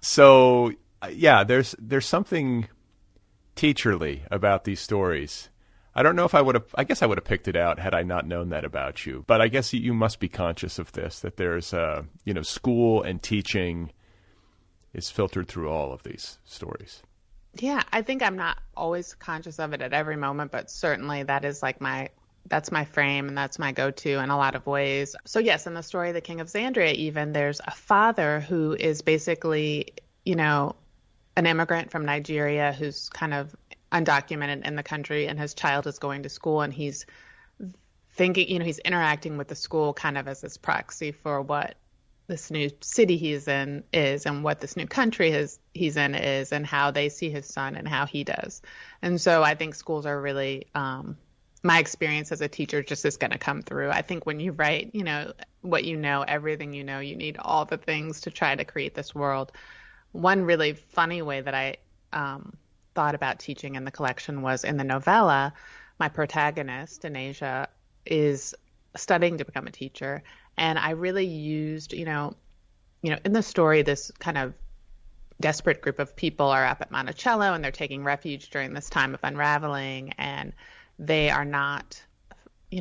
So there's something teacherly about these stories. I don't know if I guess I would have picked it out had I not known that about you, but I guess you must be conscious of this, that there's school and teaching is filtered through all of these stories. Yeah, I think I'm not always conscious of it at every moment, but certainly that is that's my frame and that's my go-to in a lot of ways. So yes, in the story of the King of Xandria, even there's a father who is basically, an immigrant from Nigeria who's kind of undocumented in the country, and his child is going to school, and he's thinking, he's interacting with the school kind of as this proxy for what this new city he's in is, and what this new country he's in is, and how they see his son and how he does. And so I think schools are really, my experience as a teacher just is going to come through. I think when you write, what everything you need all the things to try to create this world. One really funny way that I thought about teaching in the collection was in the novella, my protagonist, Anasia, is studying to become a teacher. And I really used, in the story, this kind of desperate group of people are up at Monticello and they're taking refuge during this time of unraveling. And they are not,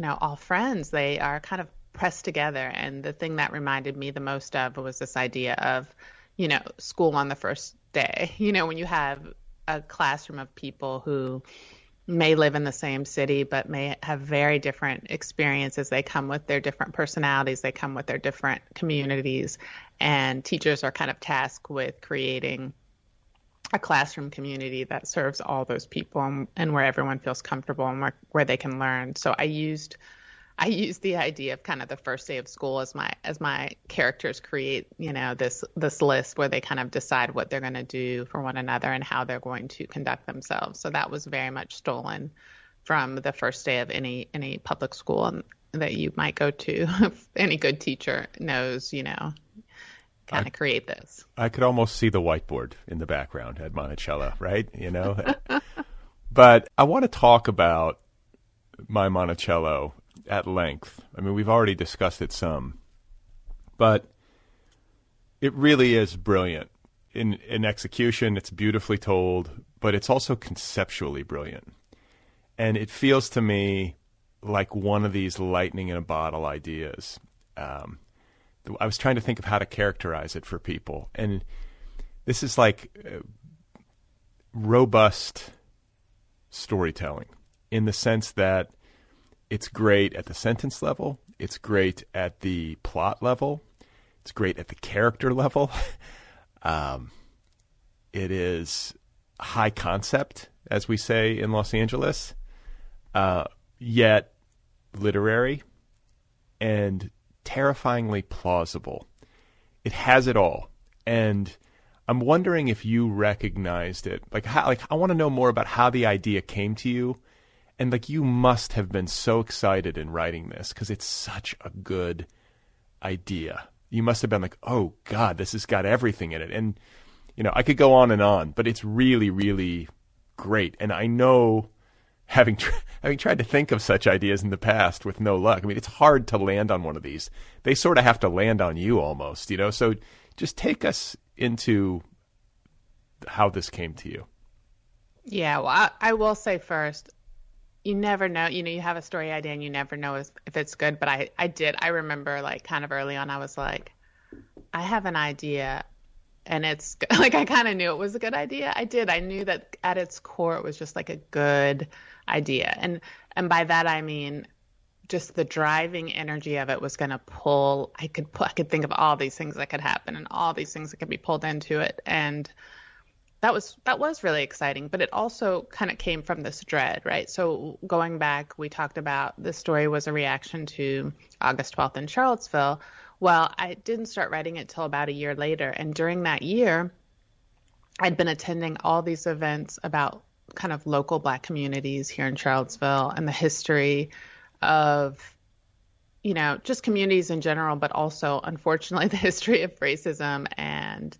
all friends. They are kind of pressed together. And the thing that reminded me the most of was this idea of, school on the first day. When you have a classroom of people who may live in the same city, but may have very different experiences. They come with their different personalities. They come with their different communities. And teachers are kind of tasked with creating a classroom community that serves all those people and where everyone feels comfortable and where they can learn. So I used the idea of kind of the first day of school as my characters create, this list where they kind of decide what they're going to do for one another and how they're going to conduct themselves. So that was very much stolen from the first day of any public school that you might go to. Any good teacher knows, kind of create this. I could almost see the whiteboard in the background at Monticello, right? But I want to talk about my Monticello at length. I mean, we've already discussed it some, but it really is brilliant. In execution, it's beautifully told, but it's also conceptually brilliant. And it feels to me like one of these lightning in a bottle ideas. I was trying to think of how to characterize it for people. And this is like robust storytelling in the sense that it's great at the sentence level. It's great at the plot level. It's great at the character level. It is high concept, as we say in Los Angeles, yet literary and terrifyingly plausible. It has it all. And I'm wondering if you recognized it. I want to know more about how the idea came to you. And you must have been so excited in writing this because it's such a good idea. You must have been like, oh God, this has got everything in it. And, I could go on, but it's really, really great. And I know, having tried to think of such ideas in the past with no luck, it's hard to land on one of these. They sort of have to land on you almost, So just take us into how this came to you. Yeah, well, I will say first, you never know. You have a story idea and you never know if it's good. But I did. I remember kind of early on, I was like, I have an idea. And it's I kind of knew it was a good idea. I did. I knew that at its core, it was just a good idea. And by that, I mean, just the driving energy of it was going to pull. I could think of all these things that could happen and all these things that could be pulled into it. And that was really exciting, but it also kind of came from this dread, right? So going back, we talked about the story was a reaction to August 12th in Charlottesville. Well, I didn't start writing it till about a year later. And during that year, I'd been attending all these events about kind of local Black communities here in Charlottesville and the history of, just communities in general, but also, unfortunately, the history of racism and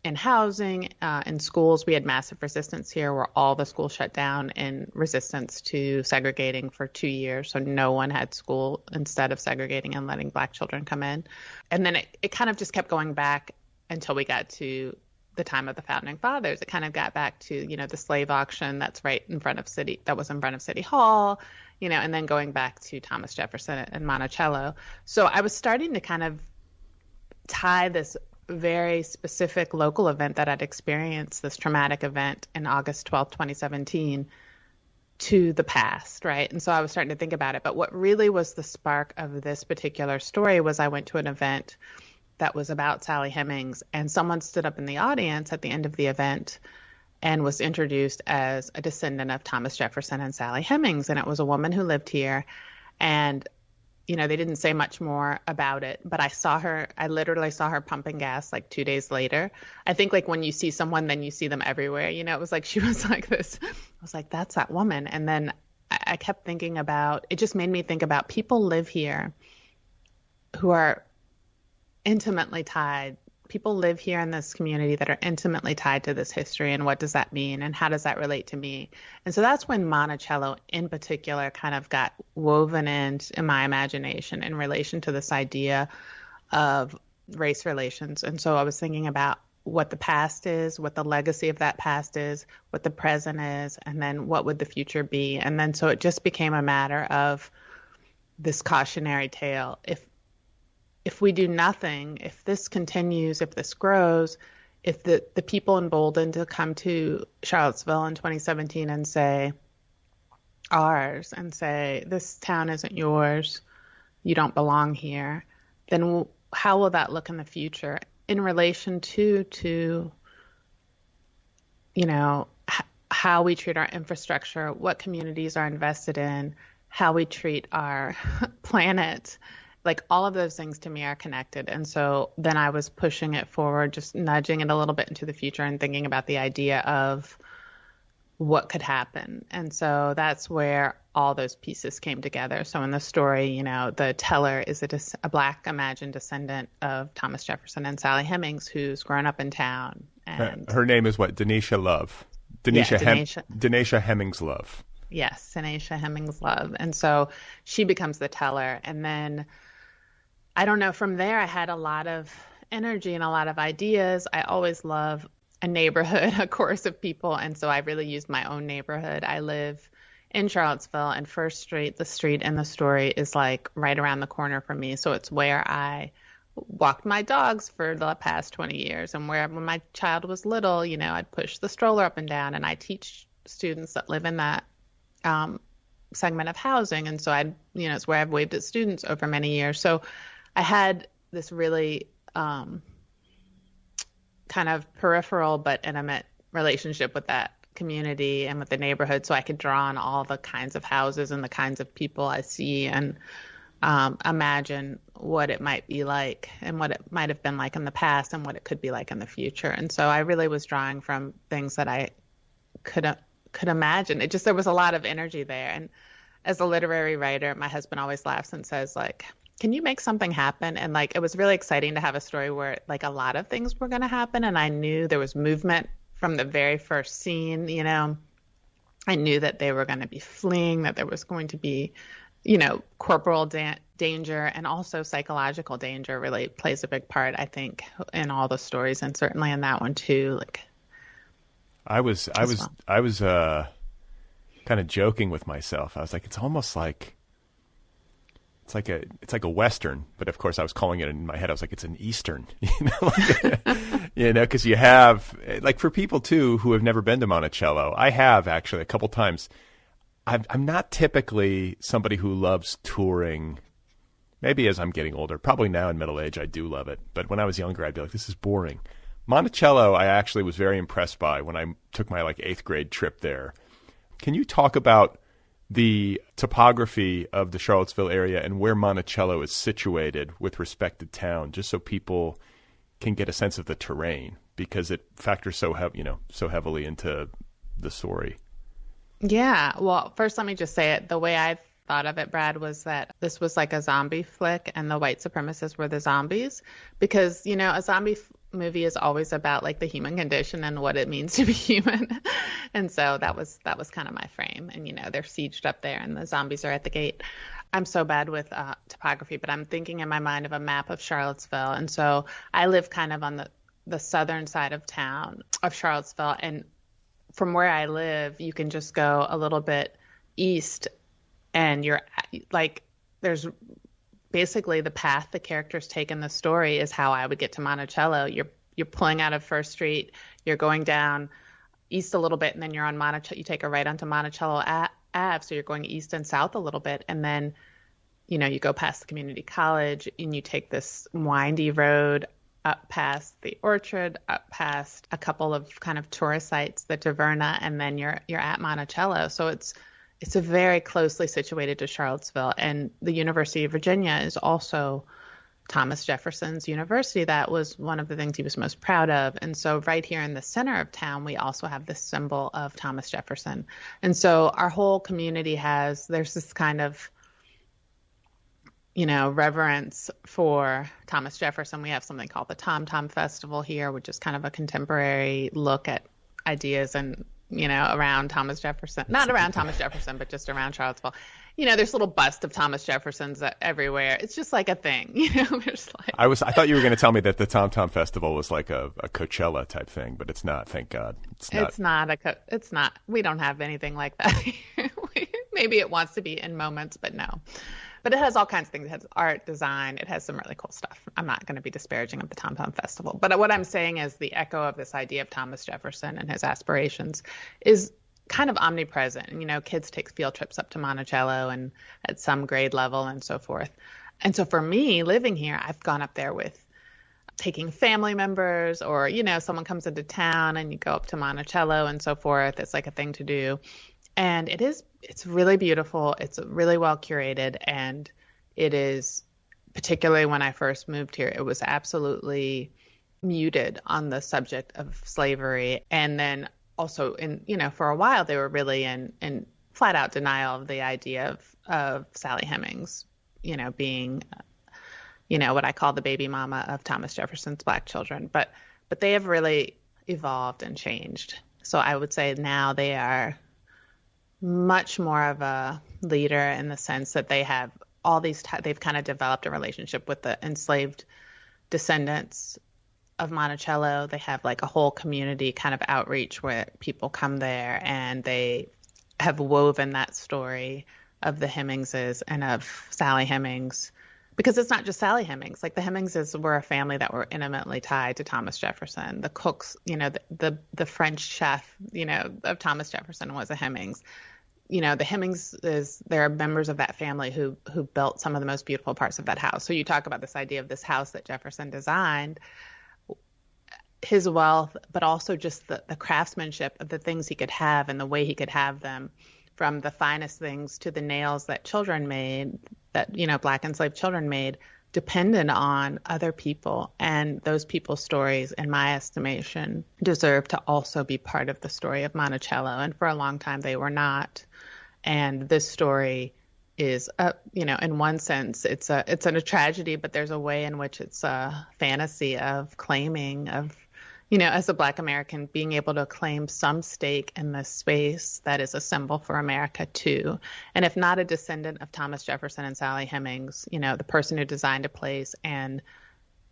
in housing, in schools. We had massive resistance here where all the schools shut down in resistance to segregating for 2 years. So no one had school instead of segregating and letting Black children come in. And then it kind of just kept going back until we got to the time of the Founding Fathers. It kind of got back to, the slave auction that was in front of City Hall, and then going back to Thomas Jefferson and Monticello. So I was starting to kind of tie this very specific local event that I'd experienced, this traumatic event in August 12th, 2017, to the past, right? And so I was starting to think about it. But what really was the spark of this particular story was I went to an event that was about Sally Hemings, and someone stood up in the audience at the end of the event and was introduced as a descendant of Thomas Jefferson and Sally Hemings. And it was a woman who lived here. And they didn't say much more about it, but I literally saw her pumping gas 2 days later. I think when you see someone, then you see them everywhere. It was she was like this. I was like, that's that woman. And then I kept thinking about, it just made me think about people live here who are intimately tied. People live here in this community that are intimately tied to this history. And what does that mean? And how does that relate to me? And so that's when Monticello in particular kind of got woven in my imagination in relation to this idea of race relations. And so I was thinking about what the past is, what the legacy of that past is, what the present is, and then what would the future be? And then so it just became a matter of this cautionary tale. If we do nothing, if this continues, if this grows, if the people emboldened to come to Charlottesville in 2017 and say, ours, and say, this town isn't yours, you don't belong here, then how will that look in the future in relation to how we treat our infrastructure, what communities are invested in, how we treat our planet? All of those things to me are connected. And so then I was pushing it forward, just nudging it a little bit into the future and thinking about the idea of what could happen. And so that's where all those pieces came together. So in the story, the teller is a Black imagined descendant of Thomas Jefferson and Sally Hemings, who's grown up in town. And her name is what? Denisha Love. Denisha Hemings Love. Yes, Denisha Hemings Love. And so she becomes the teller. And then I don't know, from there, I had a lot of energy and a lot of ideas. I always love a neighborhood, a chorus of people. And so I really used my own neighborhood. I live in Charlottesville, and First Street, the street in the story, is right around the corner from me. So it's where I walked my dogs for the past 20 years. And when my child was little, I'd push the stroller up and down, and I teach students that live in that segment of housing. And so it's where I've waved at students over many years. So I had this really kind of peripheral but intimate relationship with that community and with the neighborhood, so I could draw on all the kinds of houses and the kinds of people I see and imagine what it might be like and what it might have been like in the past and what it could be like in the future. And so I really was drawing from things that I could imagine. There was a lot of energy there. And as a literary writer, my husband always laughs and says, like, can you make something happen? And like, it was really exciting to have a story where like a lot of things were going to happen. And I knew there was movement from the very first scene. I knew that they were going to be fleeing, that there was going to be, corporal danger, and also psychological danger really plays a big part, I think, in all the stories, and certainly in that one too. Like, I was kind of joking with myself. I was like, it's almost like it's like a Western, but of course I was calling it in my head. I was like, it's an Eastern, because you have, like, for people too who have never been to Monticello. I have actually a couple times. I'm not typically somebody who loves touring. Maybe as I'm getting older, probably now in middle age, I do love it. But when I was younger, I'd be like, this is boring. Monticello, I actually was very impressed by when I took my 8th grade trip there. Can you talk about the topography of the Charlottesville area and where Monticello is situated with respect to town, just so people can get a sense of the terrain, because it factors so heavily into the story? Yeah. Well, first, let me just say it. The way I thought of it, Brad, was that this was like a zombie flick and the white supremacists were the zombies, because, a zombie movie is always about like the human condition and what it means to be human. And so that was kind of my frame. And, they're sieged up there and the zombies are at the gate. I'm so bad with topography, but I'm thinking in my mind of a map of Charlottesville. And so I live kind of on the southern side of town of Charlottesville. And from where I live, you can just go a little bit east and you're like, there's basically the path the characters take in the story is how I would get to Monticello. You're pulling out of First Street, you're going down east a little bit, and then you're on Monticello. You take a right onto Monticello Ave, so you're going east and south a little bit, and then you go past the community college and you take this windy road up past the orchard, up past a couple of kind of tourist sites, the Taverna, and then you're at Monticello. So it's a very closely situated to Charlottesville. And the University of Virginia is also Thomas Jefferson's university. That was one of the things he was most proud of. And so right here in the center of town, we also have this symbol of Thomas Jefferson. And so our whole community there's this kind of, reverence for Thomas Jefferson. We have something called the Tomtom Festival here, which is kind of a contemporary look at ideas and, around Thomas Jefferson, not around Thomas Jefferson, but just around Charlottesville. There's little bust of Thomas Jefferson's everywhere. It's just like a thing, There's like... I thought you were going to tell me that the Tomtom Festival was like a Coachella type thing, but it's not. Thank God. It's not. We don't have anything like that here. Maybe it wants to be in moments, but no. But it has all kinds of things. It has art, design. It has some really cool stuff. I'm not going to be disparaging of the Tomtom Festival. But what I'm saying is the echo of this idea of Thomas Jefferson and his aspirations is kind of omnipresent. And, kids take field trips up to Monticello and at some grade level and so forth. And so for me, living here, I've gone up there with taking family members or, someone comes into town and you go up to Monticello and so forth. It's like a thing to do. And it's really beautiful. It's really well curated. And it is, particularly when I first moved here, it was absolutely muted on the subject of slavery. And then also for a while, they were really in flat out denial of the idea of Sally Hemings, being, what I call the baby mama of Thomas Jefferson's Black children. But they have really evolved and changed. So I would say now they are much more of a leader in the sense that they have all these, they've kind of developed a relationship with the enslaved descendants of Monticello. They have like a whole community kind of outreach where people come there and they have woven that story of the Hemingses and of Sally Hemings, because it's not just Sally Hemings. Like the Hemingses were a family that were intimately tied to Thomas Jefferson. The cooks, the French chef, of Thomas Jefferson was a Hemings. the Hemmingses, there are members of that family who built some of the most beautiful parts of that house. So you talk about this idea of this house that Jefferson designed, his wealth, but also just the craftsmanship of the things he could have and the way he could have them, from the finest things to the nails that children made, that, Black enslaved children made, dependent on other people. And those people's stories, in my estimation, deserve to also be part of the story of Monticello. And for a long time, they were not. And this story is, in one sense, it's a tragedy, but there's a way in which it's a fantasy of claiming, of, as a Black American, being able to claim some stake in this space that is a symbol for America too. And if not a descendant of Thomas Jefferson and Sally Hemings, the person who designed a place and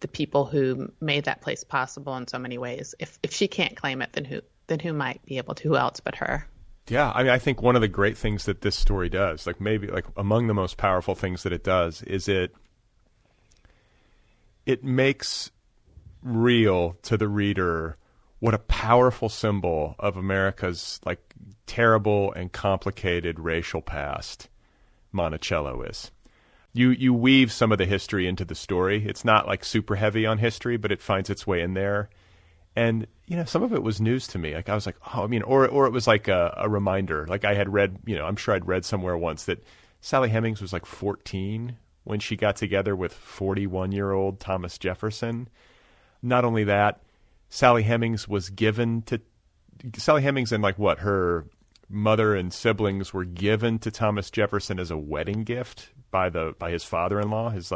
the people who made that place possible in so many ways, if she can't claim it, then who might be able to? Who else but her? Yeah, I mean, I think one of the great things that this story does, maybe among the most powerful things that it does, is it makes real to the reader what a powerful symbol of America's terrible and complicated racial past Monticello is. You weave some of the history into the story. It's not super heavy on history, but it finds its way in there. And some of it was news to me. I was or it was a reminder. I had read, I'm sure I'd read somewhere once that Sally Hemings was 14 when she got together with 41-year-old Thomas Jefferson. Not only that, Sally Hemings and her mother and siblings were given to Thomas Jefferson as a wedding gift by his father-in-law. His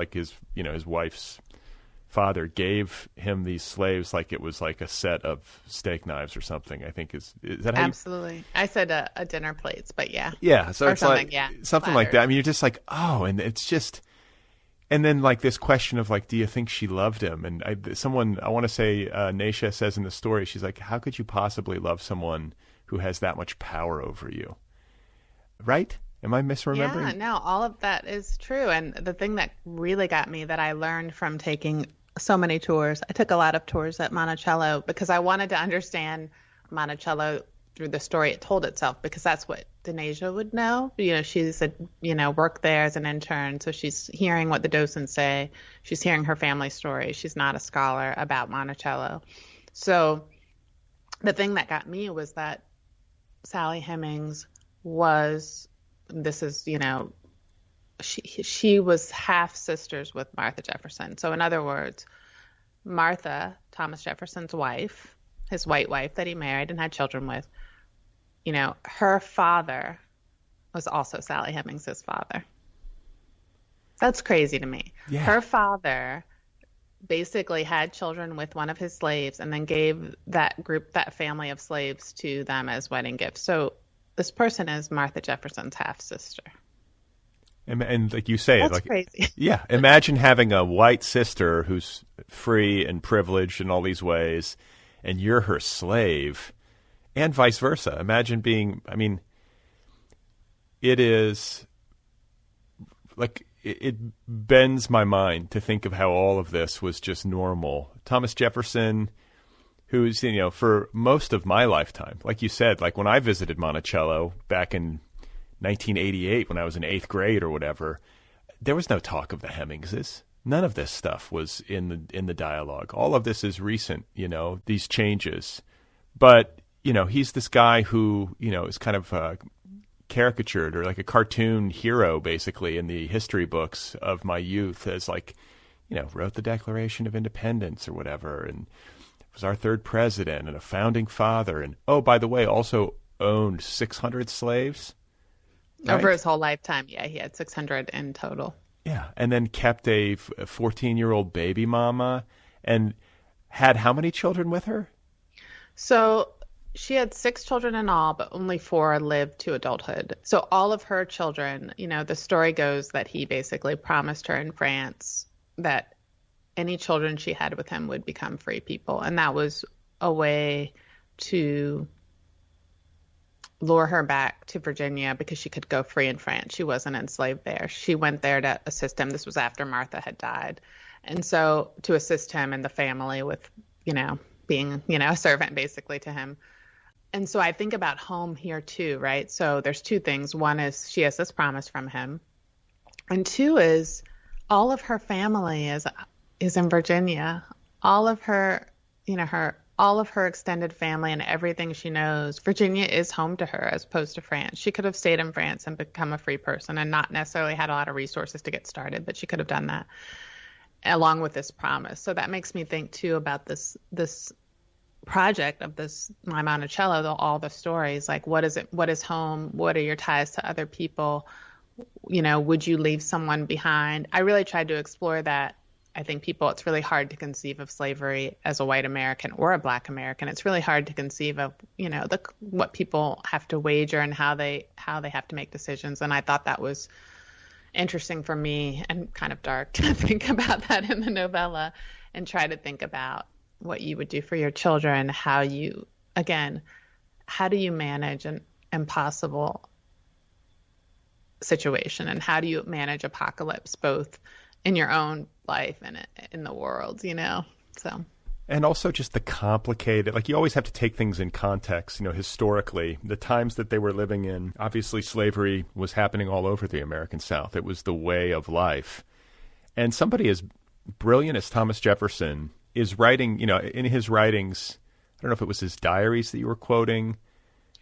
wife's father gave him these slaves it was a set of steak knives or something. I think is that how absolutely. I said a dinner plates, but yeah. Yeah, so or it's something, something like that. I mean, you're just and it's just. And then this question of do you think she loved him? And I want to say Naisha says in the story, she's like, how could you possibly love someone who has that much power over you? Right? Am I misremembering? Yeah, no, all of that is true. And the thing that really got me, that I learned from taking so many tours, I took a lot of tours at Monticello because I wanted to understand Monticello through the story it told itself, because that's what Denasia would know. She's worked there as an intern, so she's hearing what the docents say. She's hearing her family story. She's not a scholar about Monticello. So the thing that got me was that Sally Hemings was, she was half sisters with Martha Jefferson. So in other words, Martha, Thomas Jefferson's wife, his white wife that he married and had children with, her father was also Sally Hemings' father. That's crazy to me. Yeah. Her father basically had children with one of his slaves and then gave that family of slaves to them as wedding gifts. So this person is Martha Jefferson's half-sister. And like you say, that's crazy. Yeah, imagine having a white sister who's free and privileged in all these ways, and you're her slave, and vice versa. Imagine being, it is, it bends my mind to think of how all of this was just normal. Thomas Jefferson, who's, for most of my lifetime, like you said, when I visited Monticello back in 1988 when I was in 8th grade or whatever, there was no talk of the Hemingses. None of this stuff was in the dialogue. All of this is recent, these changes. But, he's this guy who, is kind of caricatured, or like a cartoon hero, basically, in the history books of my youth as wrote the Declaration of Independence or whatever, and was our third president and a founding father. And, oh, by the way, also owned 600 slaves. Right? Over his whole lifetime, yeah, he had 600 in total. Yeah, and then kept a 14-year-old baby mama, and had how many children with her? So she had 6 children in all, but only 4 lived to adulthood. So all of her children, the story goes that he basically promised her in France that any children she had with him would become free people. And that was a way to lure her back to Virginia because she could go free in France. She wasn't enslaved there. She went there to assist him. This was after Martha had died. And so to assist him and the family with, being, a servant basically to him. And so I think about home here too, right? So there's two things. One is she has this promise from him. And two is all of her family is in Virginia. All of her, all of her extended family and everything she knows, Virginia is home to her as opposed to France. She could have stayed in France and become a free person and not necessarily had a lot of resources to get started, but she could have done that along with this promise. So that makes me think too about this project of this my Monticello, all the stories, like what is it, what is home, what are your ties to other people, would you leave someone behind? I really tried to explore that. I think it's really hard to conceive of slavery as a white American or a Black American. It's really hard to conceive of, what people have to wager and how they have to make decisions. And I thought that was interesting for me and kind of dark to think about that in the novella and try to think about what you would do for your children, how do you manage an impossible situation, and how do you manage apocalypse both in your own life and in the world, so. And also just the complicated, like you always have to take things in context, historically, the times that they were living in. Obviously, slavery was happening all over the American South. It was the way of life. And somebody as brilliant as Thomas Jefferson is writing, in his writings, I don't know if it was his diaries that you were quoting.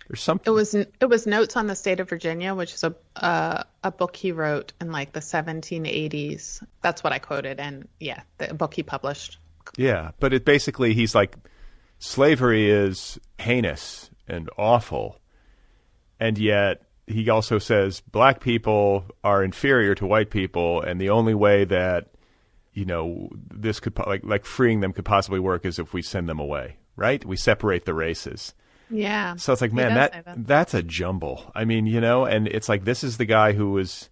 There's something. It was Notes on the State of Virginia, which is a book he wrote in like the 1780s. That's what I quoted, and the book he published. Yeah, but it basically, he's like, slavery is heinous and awful, and yet he also says Black people are inferior to white people, and the only way that this could like freeing them could possibly work is if we send them away, right? We separate the races. Yeah. So it's like, man, that's a jumble. I mean, and it's like, this is the guy who was,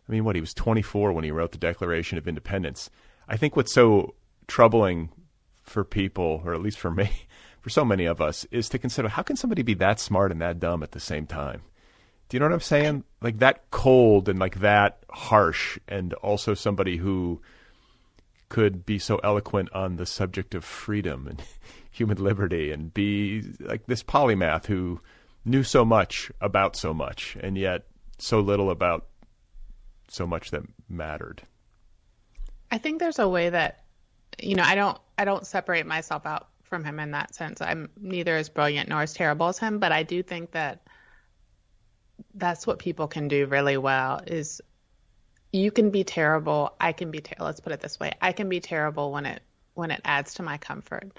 he was 24 when he wrote the Declaration of Independence. I think what's so troubling for people, or at least for me, for so many of us, is to consider, how can somebody be that smart and that dumb at the same time? Do you know what I'm saying? Like that cold and like that harsh, and also somebody who could be so eloquent on the subject of freedom and human liberty, and be like this polymath who knew so much about so much and yet so little about so much that mattered. I think there's a way that, I don't separate myself out from him in that sense. I'm neither as brilliant nor as terrible as him, but I do think that that's what people can do really well is you can be terrible. I can be terrible. Let's put it this way. I can be terrible when it adds to my comfort.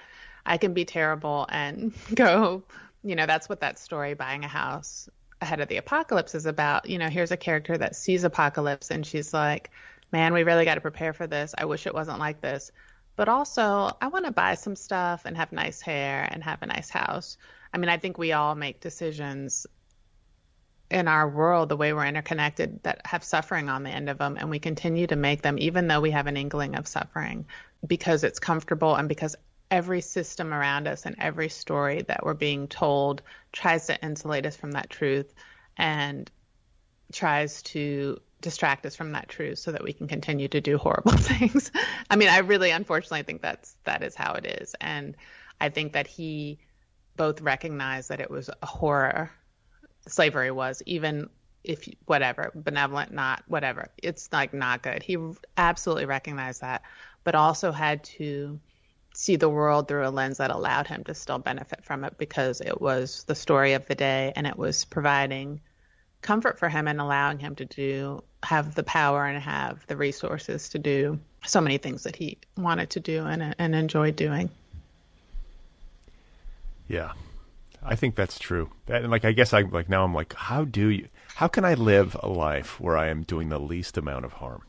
I can be terrible and go, that's what that story, Buying a House Ahead of the Apocalypse, is about. Here's a character that sees apocalypse and she's like, man, we really got to prepare for this. I wish it wasn't like this. But also, I want to buy some stuff and have nice hair and have a nice house. I think we all make decisions in our world, the way we're interconnected, that have suffering on the end of them, and we continue to make them even though we have an inkling of suffering, because it's comfortable and because every system around us and every story that we're being told tries to insulate us from that truth and tries to distract us from that truth so that we can continue to do horrible things. I really unfortunately think that is how it is. And I think that he both recognized that it was a horror, slavery was, even if whatever, benevolent, not whatever, it's like not good. He absolutely recognized that, but also had to see the world through a lens that allowed him to still benefit from it, because it was the story of the day and it was providing comfort for him and allowing him to have the power and have the resources to do so many things that he wanted to do and enjoyed doing. Yeah, I think that's true. I guess I'm like, how can I live a life where I am doing the least amount of harm?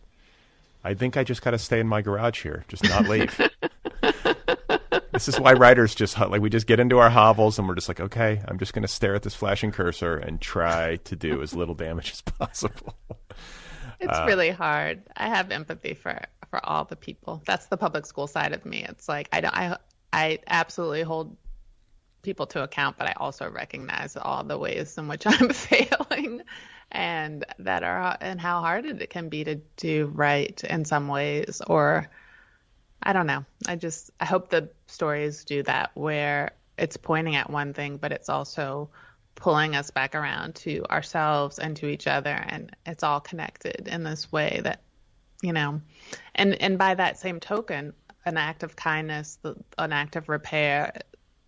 I think I just got to stay in my garage here, just not leave. This is why writers we just get into our hovels and we're just like, okay, I'm just going to stare at this flashing cursor and try to do as little damage as possible. It's really hard. I have empathy for all the people. That's the public school side of me. It's like, I absolutely hold people to account, but I also recognize all the ways in which I'm failing and how hard it can be to do right in some ways, or I don't know. I hope the stories do that, where it's pointing at one thing, but it's also pulling us back around to ourselves and to each other. And it's all connected in this way that, and by that same token, an act of kindness, an act of repair,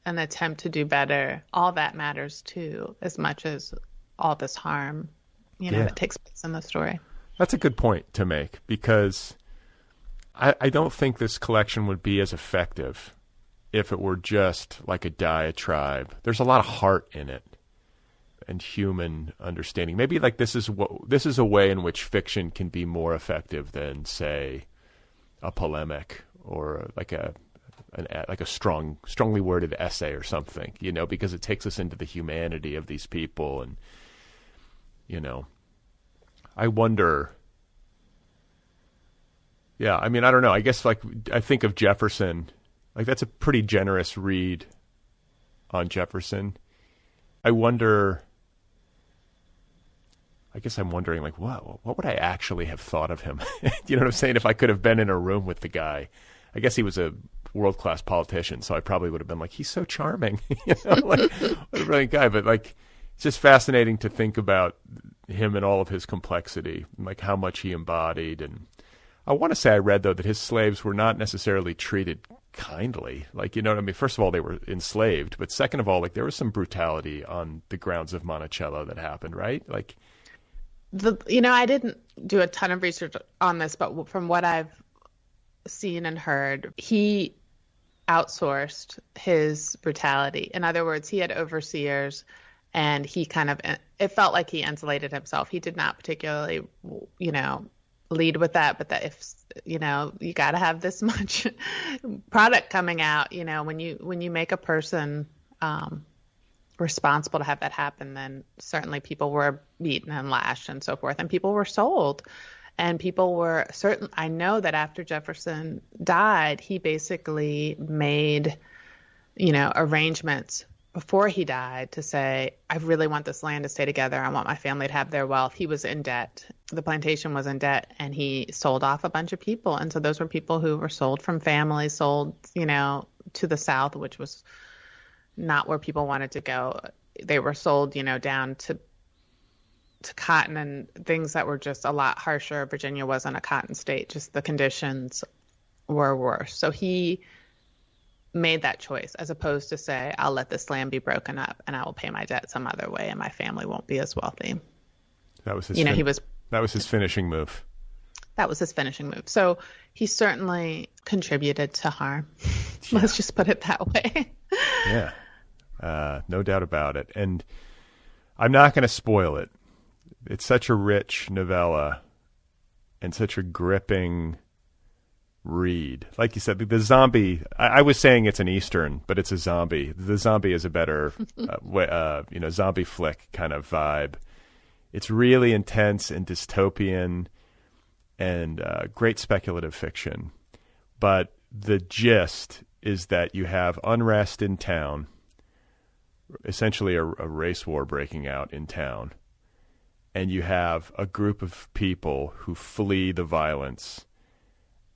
an attempt to do better, all that matters too, as much as all this harm, that takes place in the story. That's a good point to make, because I don't think this collection would be as effective if it were just like a diatribe. There's a lot of heart in it and human understanding. Maybe like this is a way in which fiction can be more effective than, say, a polemic or like a strongly worded essay or something, because it takes us into the humanity of these people. And, I wonder, I mean, I don't know. I guess like I think of Jefferson, like that's a pretty generous read on Jefferson. I'm wondering like, what would I actually have thought of him? You know what I'm saying? If I could have been in a room with the guy. I guess he was a world-class politician, so I probably would have been like, he's so charming, like what a brilliant guy. But like, it's just fascinating to think about him and all of his complexity, and like how much he embodied. And I want to say I read, though, that his slaves were not necessarily treated kindly. Like, you know what I mean? First of all, they were enslaved, but second of all, like there was some brutality on the grounds of Monticello that happened, right? Like, I didn't do a ton of research on this, but from what I've seen and heard, he outsourced his brutality. In other words, he had overseers, and he it felt like he insulated himself. He did not particularly, lead with that, but that if, you got to have this much product coming out, when you make a person responsible to have that happen, then certainly people were beaten and lashed and so forth, and people were sold. And people were certain. I know that after Jefferson died, he basically made, arrangements before he died to say, I really want this land to stay together. I want my family to have their wealth. He was in debt. The plantation was in debt, and he sold off a bunch of people. And so those were people who were sold from families, sold, to the South, which was not where people wanted to go. They were sold, down to cotton and things that were just a lot harsher. Virginia wasn't a cotton state, just the conditions were worse. So he made that choice, as opposed to say, I'll let this land be broken up and I will pay my debt some other way and my family won't be as wealthy. That was his that was his finishing move. That was his finishing move. So he certainly contributed to harm. Yeah. Let's just put it that way. Yeah. No doubt about it. And I'm not going to spoil it. It's such a rich novella and such a gripping read. Like you said, the zombie, I was saying it's an Eastern, but it's a zombie. The zombie is a better, zombie flick kind of vibe. It's really intense and dystopian and great speculative fiction. But the gist is that you have unrest in town, essentially a race war breaking out in town. And you have a group of people who flee the violence.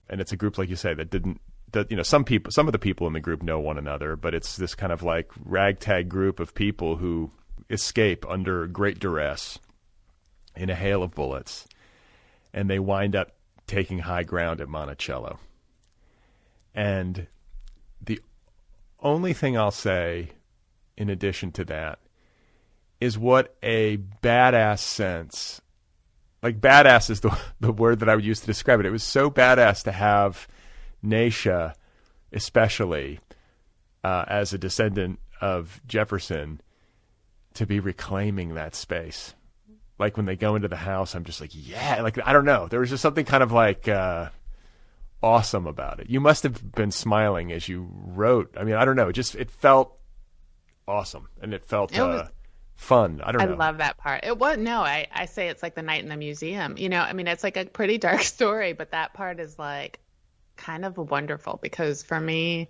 And it's a group, like you say, some of the people in the group know one another, but it's this kind of like ragtag group of people who escape under great duress in a hail of bullets. And they wind up taking high ground at Monticello. And the only thing I'll say in addition to that is what a badass sense, like badass is the word that I would use to describe it. It was so badass to have Naisha, especially as a descendant of Jefferson, to be reclaiming that space. Like when they go into the house, I'm just like, yeah, like, I don't know. There was just something kind of like awesome about it. You must have been smiling as you wrote. I mean, I don't know. It felt awesome, and it felt fun. I don't know. I love that part. I say it's like the night in the museum. It's like a pretty dark story, but that part is like kind of wonderful, because for me,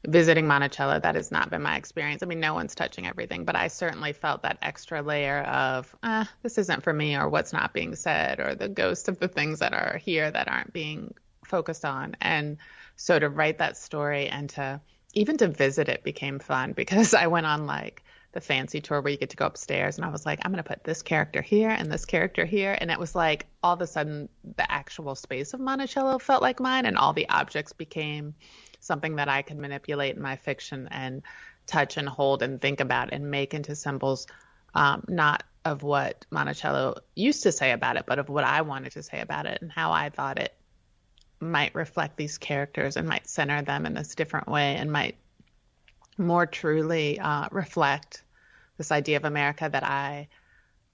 visiting Monticello, that has not been my experience. I mean, no one's touching everything, but I certainly felt that extra layer of, this isn't for me, or what's not being said, or the ghost of the things that are here that aren't being focused on. And so to write that story and to even to visit it became fun because I went on like the fancy tour where you get to go upstairs, and I was like, I'm going to put this character here and this character here. And it was like all of a sudden the actual space of Monticello felt like mine, and all the objects became something that I could manipulate in my fiction and touch and hold and think about and make into symbols, not of what Monticello used to say about it, but of what I wanted to say about it and how I thought it might reflect these characters and might center them in this different way and might more truly reflect this idea of America that I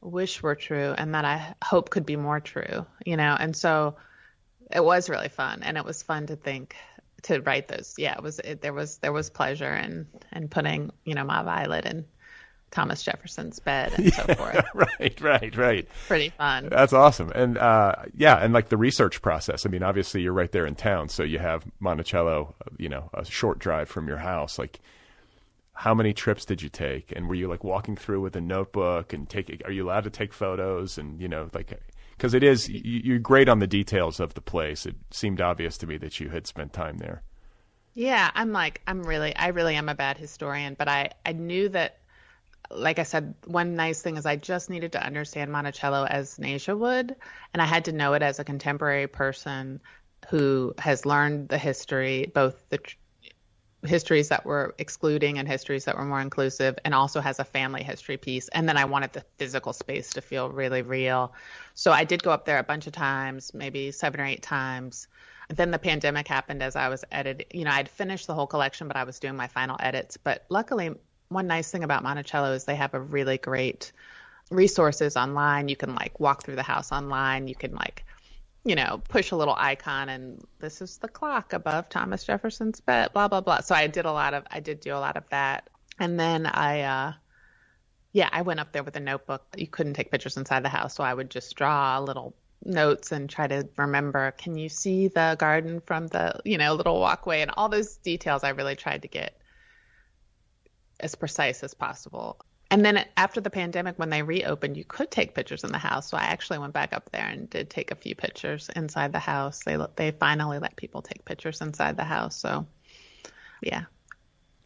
wish were true and that I hope could be more true, you know? And so it was really fun, and it was fun to think, to write those. Yeah, there was pleasure in putting, you know, my Violet in Thomas Jefferson's bed and so forth. Right. Pretty fun. That's awesome. And and like the research process. I mean, obviously you're right there in town, so you have Monticello, you know, a short drive from your house. Like, how many trips did you take? And were you like walking through with a notebook and are you allowed to take photos? And, you know, like, because it is, you're great on the details of the place. It seemed obvious to me that you had spent time there. Yeah, I really am a bad historian, but I knew that, like I said, one nice thing is I just needed to understand Monticello as Nasia would, and I had to know it as a contemporary person who has learned the history, both the histories that were excluding and histories that were more inclusive, and also has a family history piece. And then I wanted the physical space to feel really real. So I did go up there a bunch of times, maybe 7 or 8 times. And then the pandemic happened as I was editing. You know, I'd finished the whole collection, but I was doing my final edits. But luckily, one nice thing about Monticello is they have a really great resources online. You can like walk through the house online. You can like, you know, push a little icon and this is the clock above Thomas Jefferson's bed, blah, blah, blah. So I did do a lot of that. And then I went up there with a notebook. You couldn't take pictures inside the house. So I would just draw little notes and try to remember, can you see the garden from the, you know, little walkway, and all those details I really tried to get as precise as possible. And then after the pandemic, when they reopened, you could take pictures in the house. So I actually went back up there and did take a few pictures inside the house. They finally let people take pictures inside the house. So, yeah.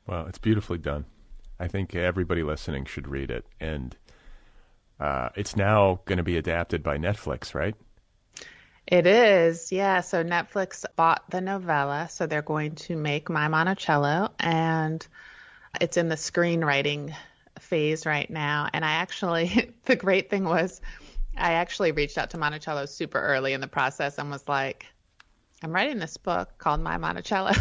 Well, it's beautifully done. I think everybody listening should read it. And it's now going to be adapted by Netflix, right? It is, yeah. So Netflix bought the novella. So they're going to make My Monticello. And it's in the screenwriting phase right now. And I actually, the great thing was, I actually reached out to Monticello super early in the process and was like, I'm writing this book called My Monticello.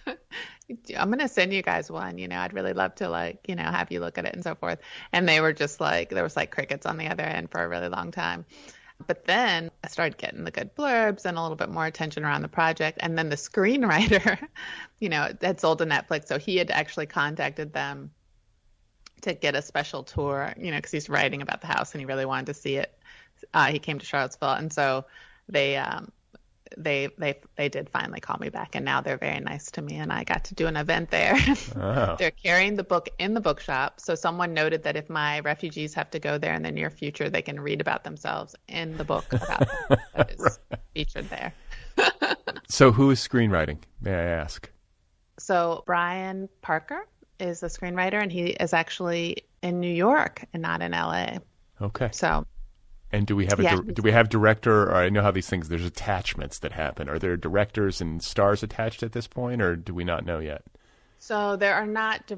I'm going to send you guys one, you know, I'd really love to like, you know, have you look at it and so forth. And they were just like, there was like crickets on the other end for a really long time. But then I started getting the good blurbs and a little bit more attention around the project. And then the screenwriter, you know, had sold to Netflix. So he had actually contacted them to get a special tour, you know, because he's writing about the house and he really wanted to see it. He came to Charlottesville, and so they did finally call me back, and now they're very nice to me, and I got to do an event there. Oh. They're carrying the book in the bookshop, so someone noted that if my refugees have to go there in the near future, they can read about themselves in the book about them that is right. Featured there. So who is screenwriting, may I ask? So Brian Parker is the screenwriter, and he is actually in New York and not in LA. Okay. So, and do we have director? Or I know how these things, there's attachments that happen. Are there directors and stars attached at this point, or do we not know yet? So there are not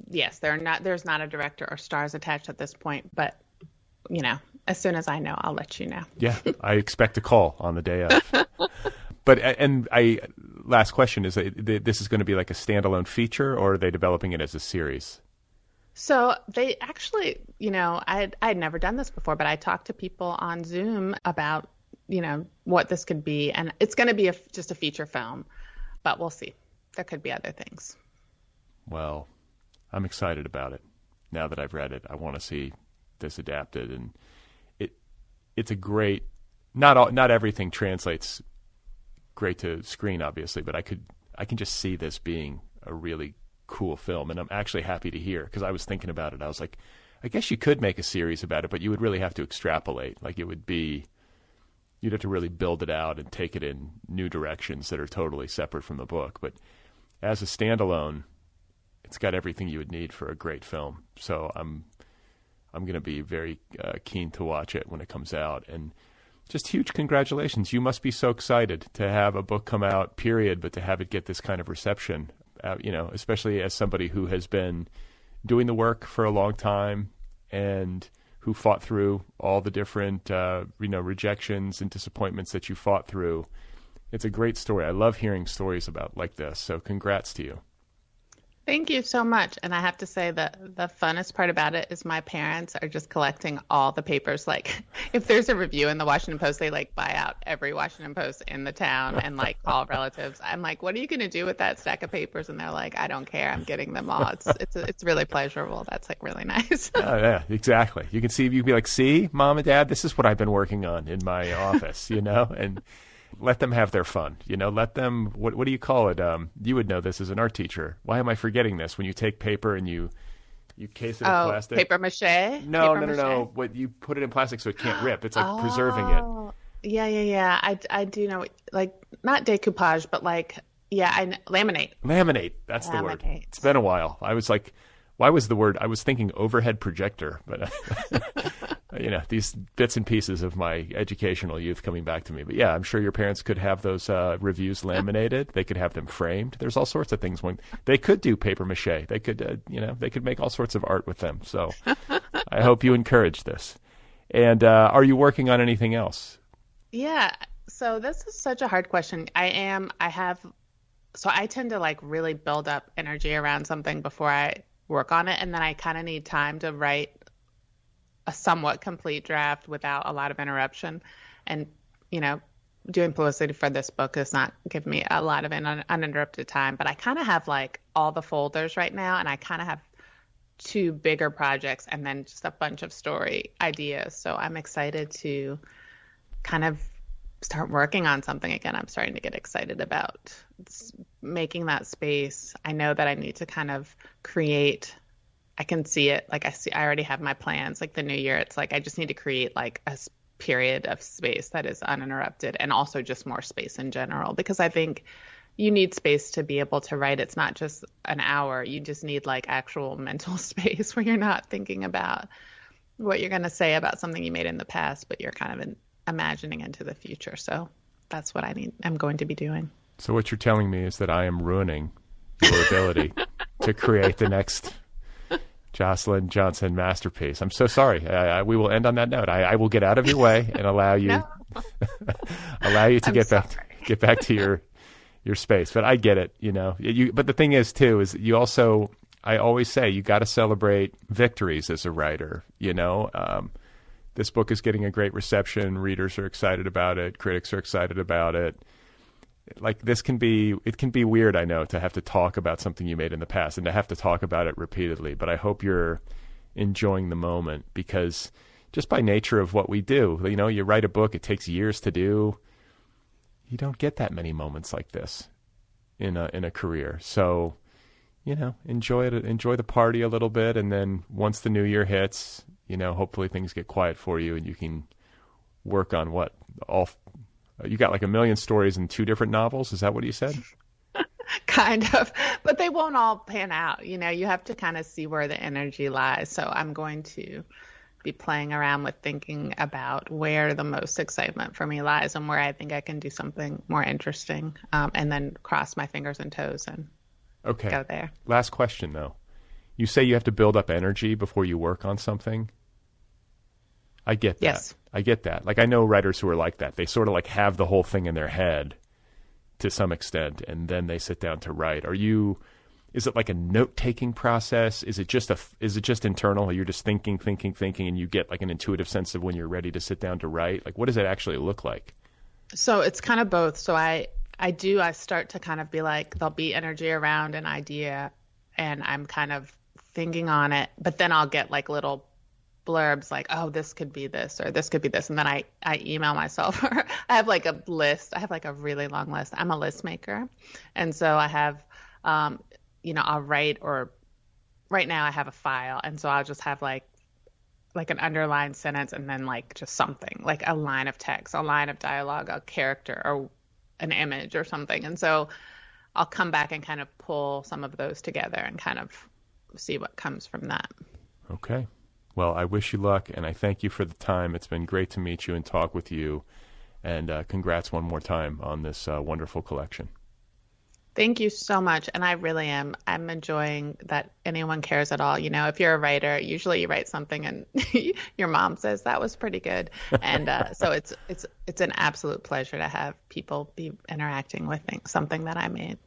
yes, there's not a director or stars attached at this point, but you know, as soon as I know, I'll let you know. Yeah, I expect a call on the day of. But last question is, this is going to be like a standalone feature, or are they developing it as a series? So they actually, you know, I'd never done this before, but I talked to people on Zoom about, you know, what this could be, and it's going to be just a feature film, but we'll see. There could be other things. Well, I'm excited about it. Now that I've read it, I want to see this adapted, and it's a great. Not everything translates great to screen, obviously, but I can just see this being a really cool film, and I'm actually happy to hear, because I was thinking about it. I was like, I guess you could make a series about it, but you would really have to extrapolate. Like, you'd have to really build it out and take it in new directions that are totally separate from the book. But as a standalone, it's got everything you would need for a great film. So I'm going to be very keen to watch it when it comes out. And just huge congratulations. You must be so excited to have a book come out, period, but to have it get this kind of reception, especially as somebody who has been doing the work for a long time and who fought through all the different, rejections and disappointments that you fought through. It's a great story. I love hearing stories about like this. So congrats to you. Thank you so much. And I have to say that the funnest part about it is my parents are just collecting all the papers. Like if there's a review in the Washington Post, they like buy out every Washington Post in the town and like call relatives. I'm like, what are you going to do with that stack of papers? And they're like, I don't care. I'm getting them all. It's really pleasurable. That's like really nice. Oh, yeah, exactly. You can see, you can be like, see, Mom and Dad, this is what I've been working on in my office, and let them have their fun, let them, what do you call it? You would know this as an art teacher. Why am I forgetting this? When you take paper and you case it in plastic. Paper mache? No. What you put it in plastic so it can't rip. It's like preserving it. Yeah. I do know, like not decoupage, but like, laminate. Laminate. That's the word. It's been a while. I was like, why was the word? I was thinking overhead projector, but these bits and pieces of my educational youth coming back to me. But yeah, I'm sure your parents could have those reviews laminated. They could have them framed. There's all sorts of things. When they could do paper mache, they could, they could make all sorts of art with them. So I hope you encourage this. And are you working on anything else? Yeah. So this is such a hard question. So I tend to like really build up energy around something before I work on it. And then I kind of need time to write a somewhat complete draft without a lot of interruption. And, doing publicity for this book does not give me a lot of uninterrupted time, but I kind of have like all the folders right now. And I kind of have 2 bigger projects and then just a bunch of story ideas. So I'm excited to kind of start working on something again. I'm starting to get excited about making that space. I know that I need to kind of create, I can see it. Like I already have my plans, like the new year. It's like, I just need to create like a period of space that is uninterrupted and also just more space in general, because I think you need space to be able to write. It's not just an hour. You just need like actual mental space where you're not thinking about what you're going to say about something you made in the past, but you're kind of imagining into the future. So that's what I'm going to be doing. So what you're telling me is that I am ruining your ability to create the next Jocelyn Johnson masterpiece. I'm so sorry. We will end on that note. I will get out of your way and allow you to get back to your space. But I get it, But the thing is too is you also, I always say you got to celebrate victories as a writer. This book is getting a great reception. Readers are excited about it. Critics are excited about it. Like it can be weird, I know, to have to talk about something you made in the past and to have to talk about it repeatedly. But I hope you're enjoying the moment, because just by nature of what we do, you write a book, it takes years to do. You don't get that many moments like this in a career. So, enjoy it, enjoy the party a little bit. And then once the new year hits, hopefully things get quiet for you and you can work on you got like 1 million stories in 2 different novels. Is that what you said? Kind of, but they won't all pan out. You have to kind of see where the energy lies. So I'm going to be playing around with thinking about where the most excitement for me lies and where I think I can do something more interesting, and then cross my fingers and toes and go there. Last question though. You say you have to build up energy before you work on something. I get that. Yes. I get that. Like I know writers who are like that. They sort of like have the whole thing in their head to some extent, and then they sit down to write. Is it like a note-taking process? Is it just internal? You're just thinking, and you get like an intuitive sense of when you're ready to sit down to write? Like what does it actually look like? So it's kind of both. So I start to kind of be like, there'll be energy around an idea and I'm kind of thinking on it, but then I'll get like little blurbs like, oh, this could be this or this could be this. And then I email myself. I have like a list. I have like a really long list. I'm a list maker. And so I have, I'll write, or right now I have a file. And so I'll just have like an underlined sentence and then like just something like a line of text, a line of dialogue, a character or an image or something. And so I'll come back and kind of pull some of those together and kind of see what comes from that. Okay. Well, I wish you luck, and I thank you for the time. It's been great to meet you and talk with you, and congrats one more time on this wonderful collection. Thank you so much. And I really am. I'm enjoying that anyone cares at all. You know, if you're a writer, usually you write something and your mom says that was pretty good. And so it's an absolute pleasure to have people be interacting with something that I made.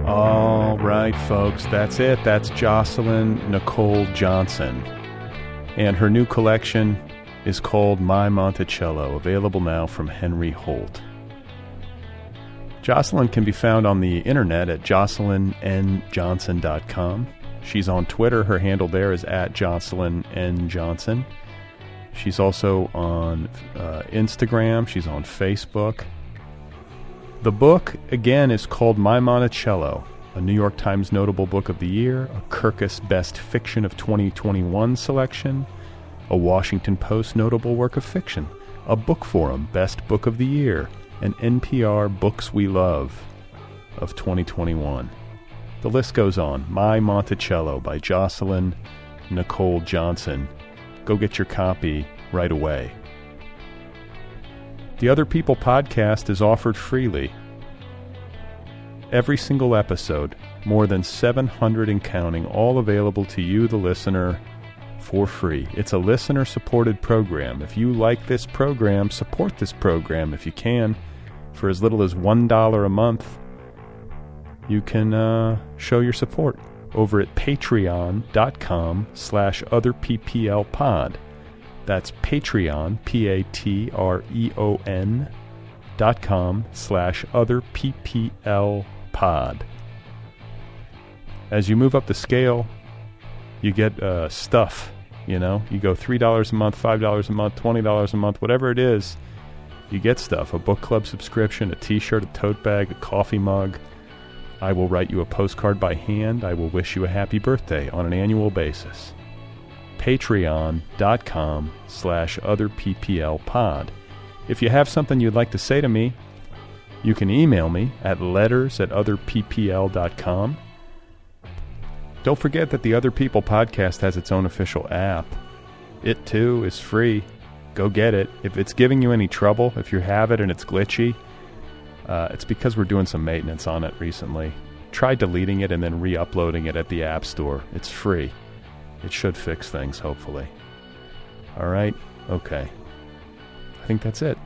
All right, folks, that's it. That's Jocelyn Nicole Johnson. And her new collection is called My Monticello, available now from Henry Holt. Jocelyn can be found on the internet at jocelynnjohnson.com. She's on Twitter. Her handle there is at JocelynNJohnson. She's also on Instagram. She's on Facebook. The book, again, is called My Monticello, a New York Times Notable Book of the Year, a Kirkus Best Fiction of 2021 selection, a Washington Post Notable Work of Fiction, a Book Forum Best Book of the Year, an NPR Books We Love of 2021. The list goes on. My Monticello by Jocelyn Nicole Johnson. Go get your copy right away. The Other People podcast is offered freely. Every single episode, more than 700 and counting, all available to you, the listener, for free. It's a listener-supported program. If you like this program, support this program if you can. For as little as $1 a month, you can show your support over at patreon.com/otherpplpod. That's Patreon, patreon.com/otherpplpod. As you move up the scale, you get stuff, you know. You go $3 a month, $5 a month, $20 a month, whatever it is. You get stuff, a book club subscription, a t-shirt, a tote bag, a coffee mug. I will write you a postcard by hand. I will wish you a happy birthday on an annual basis. Patreon.com/otherpplpod. If you have something you'd like to say to me, you can email me at letters@otherppl.com. Don't forget that the Other People podcast has its own official app. It, too, is free. Go get it. If it's giving you any trouble, if you have it and it's glitchy, it's because we're doing some maintenance on it recently. Try deleting it and then re-uploading it at the App Store. It's free. It should fix things, hopefully. All right? Okay. I think that's it.